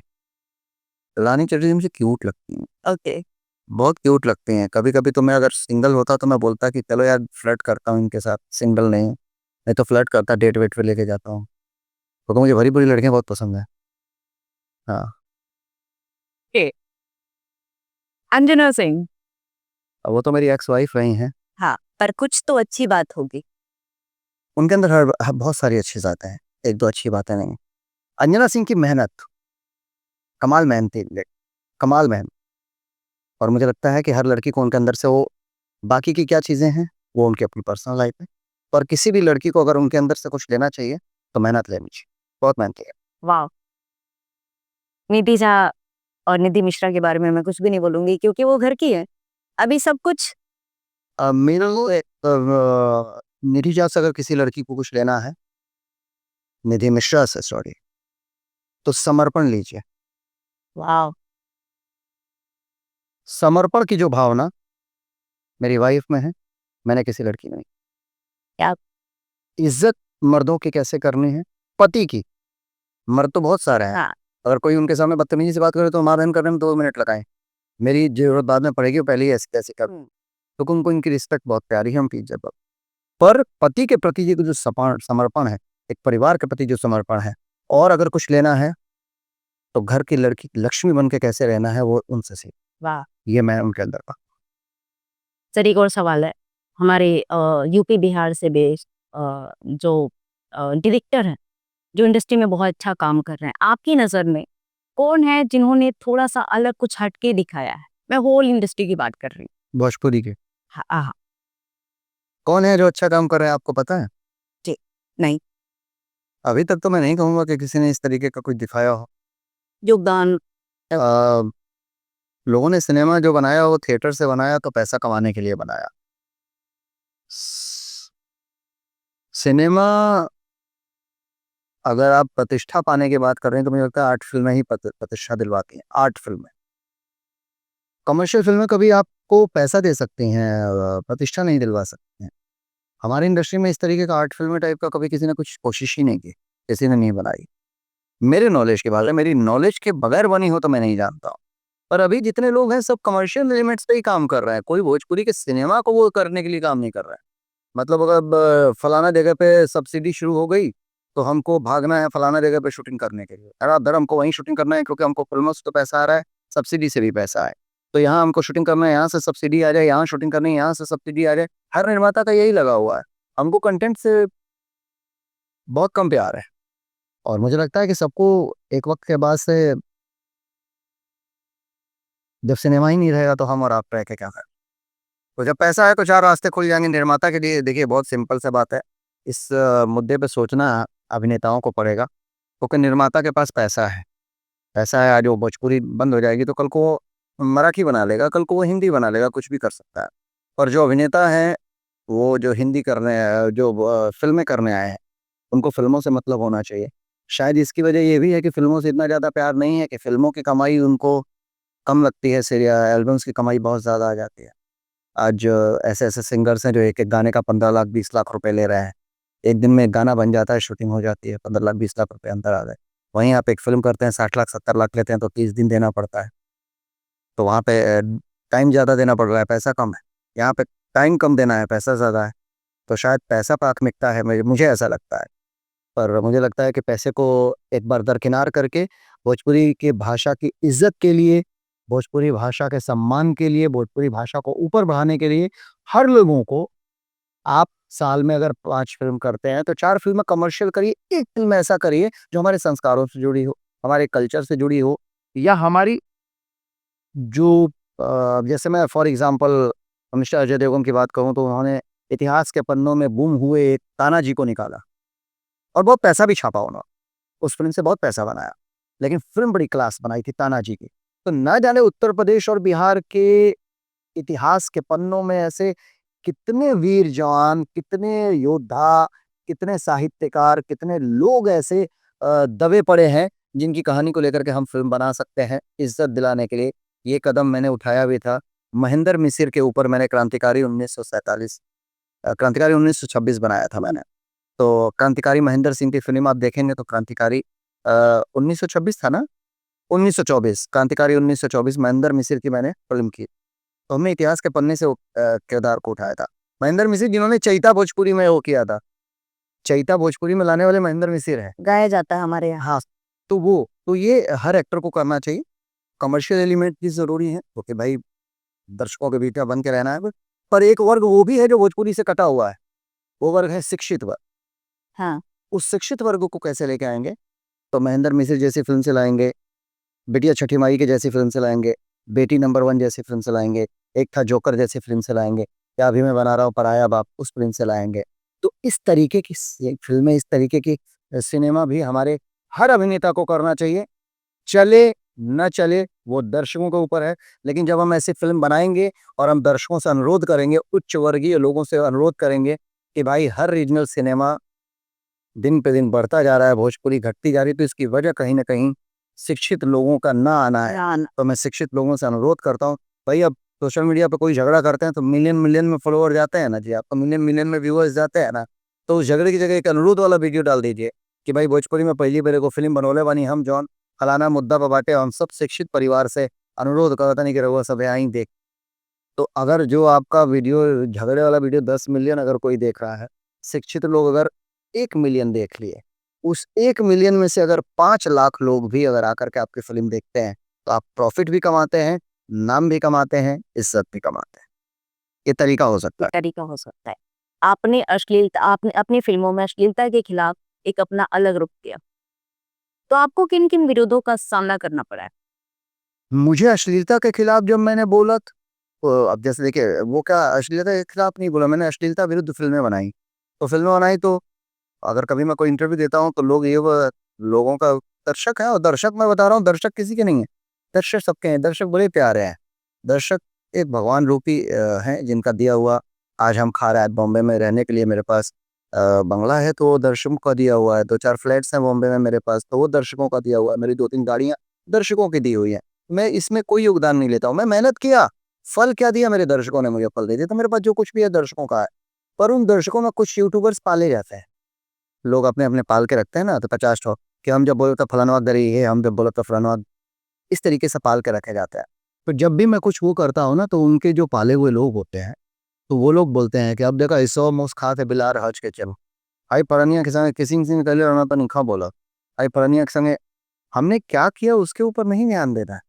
रानी चटर्जी मुझे क्यूट लगती हैं। ओके। बहुत क्यूट लगती हैं। कभी कभी तो मैं अगर सिंगल होता तो मैं बोलता कि चलो यार फ्लर्ट करता हूँ इनके साथ, सिंगल नहीं हूँ। नहीं तो फ्लर्ट करता, डेट वेट पे लेके जाता हूँ, क्योंकि मुझे भरी भरी लड़कियां बहुत पसंद है। हाँ। ओके। अंजना सिंह। अब वो तो मेरी एक्स वाइफ रही हैं। हाँ, पर कुछ तो अच्छी बात होगी। उनके अंदर बहुत सारी अच्छी बातें हैं, एक दो अच्छी बातें नहीं। अंजना सिंह की मेहनत, कमाल मेहनती, कमाल मेहनत। और मुझे लगता है कि हर लड़की को उनके अंदर से वो, बाकी की क्या चीज़ें हैं वो उनकी अपनी पर्सनल लाइफ है, पर किसी भी लड़की को अगर उनके अंदर से कुछ लेना चाहिए तो मेहनत लेनी चाहिए। बहुत मेहनती है। वाह! निधि झा और निधि मिश्रा के बारे में मैं कुछ भी नहीं बोलूँगी क्योंकि वो घर की है। अभी सब कुछ। मेरा वो निधि झा से अगर किसी लड़की को कुछ लेना है, निधि मिश्रा से सॉरी, तो समर्पण लीजिए। वाह! समर्पण की जो भावना मेरी वाइफ में है, मैंने किसी लड़की में नहीं। क्या? इज्जत मर्दों की कैसे करनी है, पति की। मर्द तो बहुत सारे हैं, हाँ। अगर कोई उनके सामने बदतमीजी से बात करे तो माँ बहन करने में 2 मिनट लगाए। मेरी जरूरत बाद में पड़ेगी, वो पहले ही ऐसे कैसे कर, क्योंकि उनको इनकी रिस्पेक्ट बहुत प्यारी है, हम की इज्जत बहुत। पर पति के प्रति ये जो समर्पण है, एक परिवार के प्रति जो समर्पण है, और अगर कुछ लेना है तो घर की लड़की लक्ष्मी बन के कैसे रहना है वो उनसे सीख। वाह! ये मैं उनके अंदर पा। सर एक और सवाल है। हमारे यूपी बिहार से बेस्ड जो डायरेक्टर हैं, जो इंडस्ट्री में बहुत अच्छा काम कर रहे हैं, आपकी नज़र में कौन है जिन्होंने थोड़ा-सा अलग कुछ हट के दिखाया है? मैं होल इंडस्ट्री की बात कर रही हूँ। भोजपुरी के हाँ, हाँ। कौन है जो अच्छा काम कर रहे हैं, आपको पता है? जी। नहीं। अभी तक तो मैं नहीं कहूंगा कि किसी ने इस तरीके का कुछ दिखाया हो। योगदान। अ, लोगों ने सिनेमा जो बनाया वो थिएटर से बनाया तो पैसा कमाने के लिए बनाया। स- सिनेमा, अगर आप प्रतिष्ठा पाने की बात कर रहे हैं तो मुझे लगता है आर्ट फिल्में ही प्रतिष्ठा दिलवाती हैं। आर्ट फिल्में, कमर्शियल फिल्में कभी आपको पैसा दे सकती हैं, प्रतिष्ठा नहीं दिलवा सकती हैं। हमारी इंडस्ट्री में इस तरीके का आर्ट फिल्म टाइप का कभी किसी ने कुछ कोशिश ही नहीं की, किसी ने नहीं बनाई। मेरे नॉलेज की बात है, मेरी नॉलेज के बगैर बनी हो तो मैं नहीं जानता हूँ। पर अभी जितने लोग हैं सब कमर्शियल एलिमेंट्स पे ही काम कर रहे हैं, कोई भोजपुरी के सिनेमा को वो करने के लिए काम नहीं कर रहा है। मतलब अगर फलाना जगह पे सब्सिडी शुरू हो गई तो हमको भागना है फलाना जगह पे शूटिंग करने के लिए, धड़ाधड़ हमको वहीं शूटिंग करना है क्योंकि हमको फिल्मों से तो पैसा आ रहा है, सब्सिडी से भी पैसा है। तो यहाँ हमको शूटिंग करना है, यहाँ से सब्सिडी आ जाए, यहाँ शूटिंग करनी है, यहाँ से सब्सिडी आ जाए। हर निर्माता का यही लगा हुआ है। हमको कंटेंट से बहुत कम प्यार है और मुझे लगता है कि सबको एक वक्त के बाद से जब सिनेमा ही नहीं रहेगा तो हम और आप रह के क्या करें। तो जब पैसा है तो चार रास्ते खुल जाएंगे निर्माता के लिए। देखिए बहुत सिंपल सा बात है, इस मुद्दे पे सोचना अभिनेताओं को पड़ेगा क्योंकि निर्माता के पास पैसा है। पैसा है, आज वो भोजपुरी बंद हो जाएगी तो कल को वो मराठी बना लेगा, कल को वो हिंदी बना लेगा, कुछ भी कर सकता है। और जो अभिनेता हैं वो जो हिंदी करने जो फिल्में करने आए हैं उनको फिल्मों से मतलब होना चाहिए। शायद इसकी वजह ये भी है कि फिल्मों से इतना ज़्यादा प्यार नहीं है कि फिल्मों की कमाई उनको कम लगती है, सीरियल एल्बम्स की कमाई बहुत ज़्यादा आ जाती है। आज ऐसे ऐसे सिंगर्स हैं जो एक एक गाने का 15 लाख 20 लाख रुपए ले रहे हैं। एक दिन में एक गाना बन जाता है, शूटिंग हो जाती है, 15 लाख 20 लाख रुपए अंदर आ गए। वहीं आप एक फिल्म करते हैं 60 लाख 70 लाख लेते हैं तो 30 दिन देना पड़ता है। तो वहाँ पे टाइम ज़्यादा देना पड़ रहा है, पैसा कम है। यहाँ पे टाइम कम देना है, पैसा ज़्यादा है। तो शायद पैसा प्राथमिकता है, मुझे ऐसा लगता है। पर मुझे लगता है कि पैसे को एक बार दरकिनार करके भोजपुरी की भाषा की इज्जत के लिए, भोजपुरी भाषा के सम्मान के लिए, भोजपुरी भाषा को ऊपर बढ़ाने के लिए हर लोगों को, आप साल में अगर 5 फिल्म करते हैं तो 4 फिल्म कमर्शियल करिए, एक फिल्म ऐसा करिए जो हमारे संस्कारों से जुड़ी हो, हमारे कल्चर से जुड़ी हो, या हमारी जो जैसे मैं for example mister Ajay Devgan की बात करूँ तो उन्होंने इतिहास के पन्नों में गुम हुए एक तानाजी को निकाला और बहुत पैसा भी छापा उन्होंने। उस फ़िल्म से बहुत पैसा बनाया, लेकिन फ़िल्म बड़ी क्लास बनाई थी तानाजी की। तो ना जाने उत्तर प्रदेश और बिहार के इतिहास के पन्नों में ऐसे कितने वीर जवान, कितने योद्धा, कितने साहित्यकार, कितने लोग ऐसे दबे पड़े हैं, जिनकी कहानी को लेकर के हम फ़िल्म बना सकते हैं, इज़्ज़त दिलाने के लिए। ये कदम मैंने उठाया भी था। महेंद्र मिसिर के ऊपर मैंने क्रांतिकारी 1926 बनाया था मैंने। तो क्रांतिकारी महेंद्र सिंह की फ़िल्म आप देखेंगे तो क्रांतिकारी 1926 था ना? 1924 क्रांतिकारी 1924 महेंद्र मिसिर की मैंने फ़िल्म की। तो हमने इतिहास के पन्ने से वो किरदार को उठाया था। महेंद्र मिसिर जिन्होंने चैता भोजपुरी में वो किया था। चैता भोजपुरी में लाने वाले महेंद्र मिसिर हैं। गाया जाता है हमारे यहाँ। हाँ, तो ये हर एक्टर को करना चाहिए। कमर्शियल एलिमेंट भी ज़रूरी है क्योंकि भाई दर्शकों के बीच में बन के रहना है। पर एक वर्ग वो भी है जो भोजपुरी से कटा हुआ है। वो वर्ग है शिक्षित वर्ग। हाँ। उस शिक्षित वर्ग को कैसे लेके आएँगे? तो महेंद्र मिसिर जैसी फ़िल्म से लाएँगे, बिटिया छठी माई की जैसी फ़िल्म से लाएँगे, बेटी नंबर 1 जैसी फ़िल्म से लाएँगे, एक था जोकर जैसी फ़िल्म से लाएँगे, या अभी मैं बना रहा हूँ पराया बाप उस फ़िल्म से लाएँगे। तो इस तरीके की फ़िल्में, इस तरीके की सिनेमा भी हमारे हर अभिनेता को करना चाहिए। चले, ना चले वो दर्शकों के ऊपर है, लेकिन जब हम ऐसी फ़िल्म बनाएँगे और हम दर्शकों से अनुरोध करेंगे, उच्च वर्गीय लोगों से अनुरोध करेंगे कि भाई हर रीजनल सिनेमा दिन पे दिन बढ़ता जा रहा है, भोजपुरी घटती जा रही है, तो इसकी वजह कहीं न कहीं शिक्षित लोगों का ना आना है। रान तो मैं शिक्षित लोगों से अनुरोध करता हूँ, भई अब सोशल मीडिया पे कोई झगड़ा करते हैं तो मिलियन-मिलियन में फॉलोवर जाते हैं ना जी, आपका मिलियन-मिलियन में व्यूअर्स जाते हैं ना, तो उस झगड़े की जगह एक अनुरोध वाला वीडियो डाल दीजिए कि भाई भोजपुरी में पहली बेर एगो फ़िल्म बनवले बानी हम जौन फलाना मुद्दा पे बाटे, हम सब शिक्षित परिवार से अनुरोध करतानी कि रउआ सब आई देख। तो अगर जो आपका वीडियो झगड़े वाला वीडियो 10 मिलियन अगर कोई देख रहा है, शिक्षित लोग अगर 1 मिलियन देख लिए, उस 1 मिलियन में से अगर 5 लाख लोग भी अगर आकर के आपकी फ़िल्म देखते हैं, तो आप प्रॉफ़िट भी कमाते हैं, नाम भी कमाते हैं, इज़्ज़त भी कमाते हैं। ये तरीका हो सकता है। तरीका हो सकता है। आपने अपनी फ़िल्मों में अश्लीलता के खिलाफ एक अपना अलग रुख किया। तो आपको किन-किन विरोधों का सामना करना पड़ा है? मुझे अश्लीलता के खिलाफ जब मैंने बोला अब जैसे देखिए वो क्या अश्लीलता के खिलाफ नहीं बोला मैंने, अश्लीलता विरुद्ध फ़िल्में बनाई। तो फ़िल्में बनाई तो अगर कभी मैं कोई इंटरव्यू देता हूँ तो लोग ये व लोगों का दर्शक है और दर्शक मैं बता रहा हूँ दर्शक किसी के नहीं है। दर्शक सबके हैं, दर्शक बड़े प्यारे हैं। दर्शक एक भगवान रूपी हैं जिनका दिया हुआ आज हम खा रहे हैं। बॉम्बे में रहने के लिए मेरे पास बंगला है तो वो दर्शकों का दिया हुआ है। 2-4 फ्लैट्स हैं बॉम्बे में मेरे पास तो वो दर्शकों का दिया हुआ है। मेरी 2-3 गाड़ियाँ दर्शकों की दी हुई हैं। मैं इसमें कोई योगदान नहीं लेता हूँ। मैं मेहनत किया, फल क्या दिया मेरे दर्शकों ने मुझे फल दे दिया। तो मेरे पास जो कुछ भी है दर्शकों का है। पर उन दर्शकों में कुछ यूट्यूबर्स पाले जाते हैं। लोग अपने-अपने पाल के रखते हैं ना तो 50 ठो कि हम जब बोले तो फलानवा गरी है, हम जब बोले तो फलानवा इस तरीके से पाल के रखे जाते हैं। तो जब भी मैं कुछ वो करता हूँ ना, तो उनके जो पाले हुए लोग होते हैं, तो वो लोग बोलते हैं कि अब देखा इसो मुस खाते बिलार हज के चलो। आई परनिया के संगे किसिंग सिंह कले रहना तो निखा बोला। आई परनिया के संगे हमने क्या किया उसके ऊपर नहीं ध्यान देना है।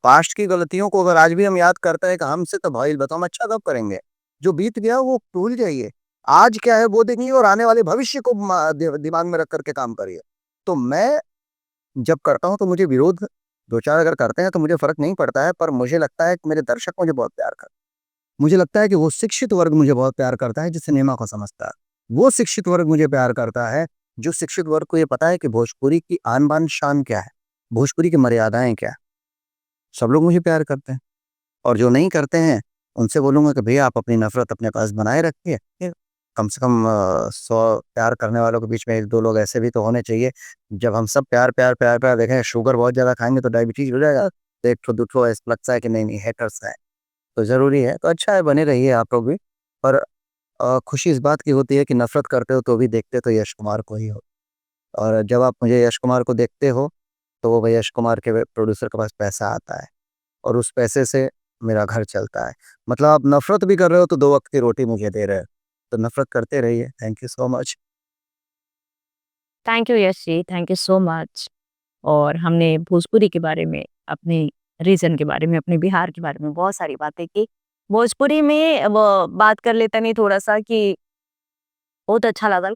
पास्ट की गलतियों को अगर आज भी हम याद करते हैं कि हमसे तो भाई बताओ हम अच्छा कब करेंगे। जो बीत गया वो भूल जाइए। आज क्या है वो देखिए और आने वाले भविष्य को दिमाग में रख करके काम करिए। तो मैं जब करता हूँ तो मुझे विरोध दो चार अगर करते हैं तो मुझे फर्क नहीं पड़ता है, पर मुझे लगता है कि मेरे दर्शक मुझे बहुत प्यार करते हैं। मुझे लगता है कि वो शिक्षित वर्ग मुझे बहुत प्यार करता है जो सिनेमा को समझता है। वो शिक्षित वर्ग मुझे प्यार करता है जो शिक्षित वर्ग को ये पता है कि भोजपुरी की आन बान शान क्या है, भोजपुरी की मर्यादाएं क्या है। सब लोग मुझे प्यार करते हैं। और जो नहीं करते हैं उनसे बोलूंगा कि भैया आप अपनी नफरत अपने पास बनाए रखिए। कम से कम 100 प्यार करने वालों के बीच में एक दो लोग ऐसे भी तो होने चाहिए। जब हम सब प्यार प्यार प्यार प्यार देखें, शुगर बहुत ज्यादा खाएंगे तो डायबिटीज हो जाएगा, तो एक ठो दूठो ऐसा लगता है कि नहीं नहीं हेटर्स है। तो जरूरी है, तो अच्छा है बने रहिए आप लोग भी। पर खुशी इस बात की होती है कि नफरत करते हो तो भी देखते तो यश कुमार को ही हो। और जब आप मुझे यश कुमार को देखते हो तो वो भाई यश कुमार के प्रोड्यूसर के पास पैसा आता है और उस पैसे से मेरा घर चलता है। मतलब आप नफ़रत भी कर रहे हो तो 2 वक़्त की रोटी मुझे दे रहे हो। तो नफ़रत करते रहिए। Thank you so much. Thank you Yash ji, thank you so much. और हमने भोजपुरी के बारे में, अपने रीजन के बारे में, अपने बिहार के बारे में बहुत सारी बातें की। भोजपुरी में वो बात कर लेते नहीं थोड़ा-सा कि बहुत अच्छा लगल।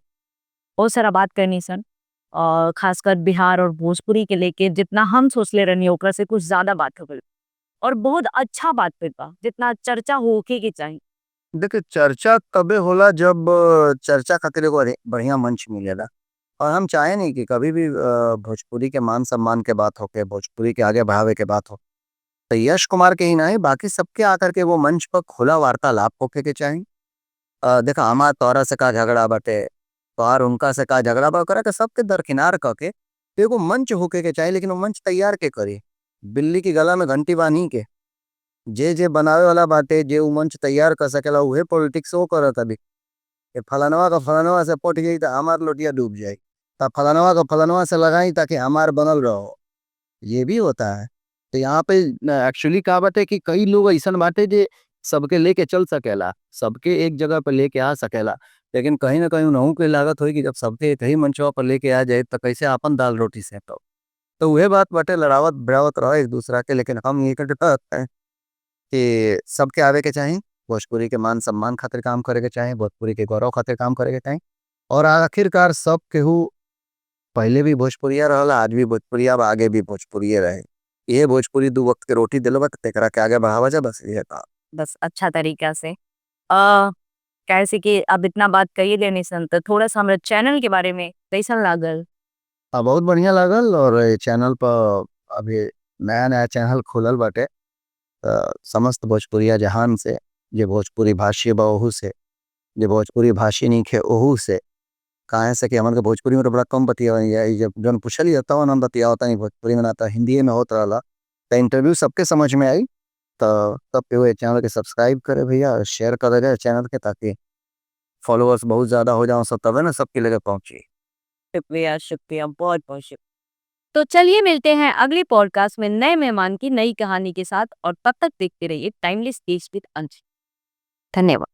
बहुत सारा बात करनी सन और खासकर बिहार और भोजपुरी के लेके जितना हम सोचले रहनी ओकरा से कुछ ज़्यादा बात हो गइल और बहुत अच्छा बात पे बा, जितना चर्चा होखे के चाही। देखिए चर्चा तबे होला जब चर्चा खातिर एगो बढ़िया मंच मिलेला। और हम चाहे नहीं कि कभी भी भोजपुरी के मान-सम्मान के बात होके, भोजपुरी के आगे बढ़ावे के बात हो। तो यश कुमार के ही नहीं बाकी सबके आकर के वो मंच पर खुला वार्तालाप होके के चाही। देखा हमार तोहरा से का झगड़ा बाटे, तोहार उनका से का झगड़ा बा, ओकरा के सबके दरकिनार क के एगो मंच होके के चाही, लेकिन वो मंच तैयार के करी। बिल्ली की गला में घंटी बान्ही के जे बनावे वाला बाटे, जे उ मंच तैयार कर सकेला उहे पॉलिटिक्स वो करत अभी। कि फलानवा का फलानवा से पट गई तो हमार लोटिया डूब जाई। तब फलानवा का फलानवा से लगाई ताकि हमार बनल रहो। ये भी होता है। तो यहाँ पे एक्चुअली का बाटे कि कई लोग ऐसन बाटे जे सबके लेके चल सकेला, सबके एक जगह पे लेके आ सकेला। लेकिन कहीं न कहीं उन्हू के लागत होई कि जब सबके एक ही मंचवा पर लेके आ जाए तो कैसे आपन दाल रोटी सेकब। तो उहे बात बाटे लड़ावत-भिड़ावत रहो एक दूसरा के, लेकिन हम ये कहते हैं कि सबके आवे के चाही, भोजपुरी के मान-सम्मान खातिर काम करे के चाही, भोजपुरी के गौरव खातिर काम करे के चाही। और आखिरकार सब केहू पहले भी भोजपुरिया रहला, आज भी भोजपुरिया बा, आगे भी भोजपुरिये रही। ये भोजपुरी 2 वक़्त के रोटी दिलबा त तेकरा के आगे बढ़ावा जा बस इहे काम। बस अच्छा तरीका से। अ, कैसे कि अब इतना बात कही लेनी सन तो थोड़ा-सा हमरा चैनल के बारे में कैसन लागल? बहुत बढ़िया लागल और ये चैनल पर अभी नया-नया चैनल खुलल बाटे। समस्त भोजपुरिया जहान से, जे भोजपुरी भाषी बा ओहू से, जे भोजपुरी भाषी नइखे ओहू से। काहे से कि हमन के भोजपुरी में तो बड़ा कम बतियावल जाला। ई जब जौन पूछलिय तवन हम बतियावतानी भोजपुरी में, ना त हिंदीए में होत रहला। त इंटरव्यू सबके समझ में आई। त सब केहू ए चैनल के सब्सक्राइब करे भैया और शेयर करे जा चैनल के, ताकि फॉलोअर्स बहुत ज़्यादा हो जाओ सब, तबे ना सबके लगे पहुँची। शुक्रिया, शुक्रिया, बहुत-बहुत शुक्रिया। तो चलिए मिलते हैं अगले पॉडकास्ट में नए मेहमान की नई कहानी के साथ और तब तक देखते रहिए टाइमलेस टेस्ट विद अंश। धन्यवाद।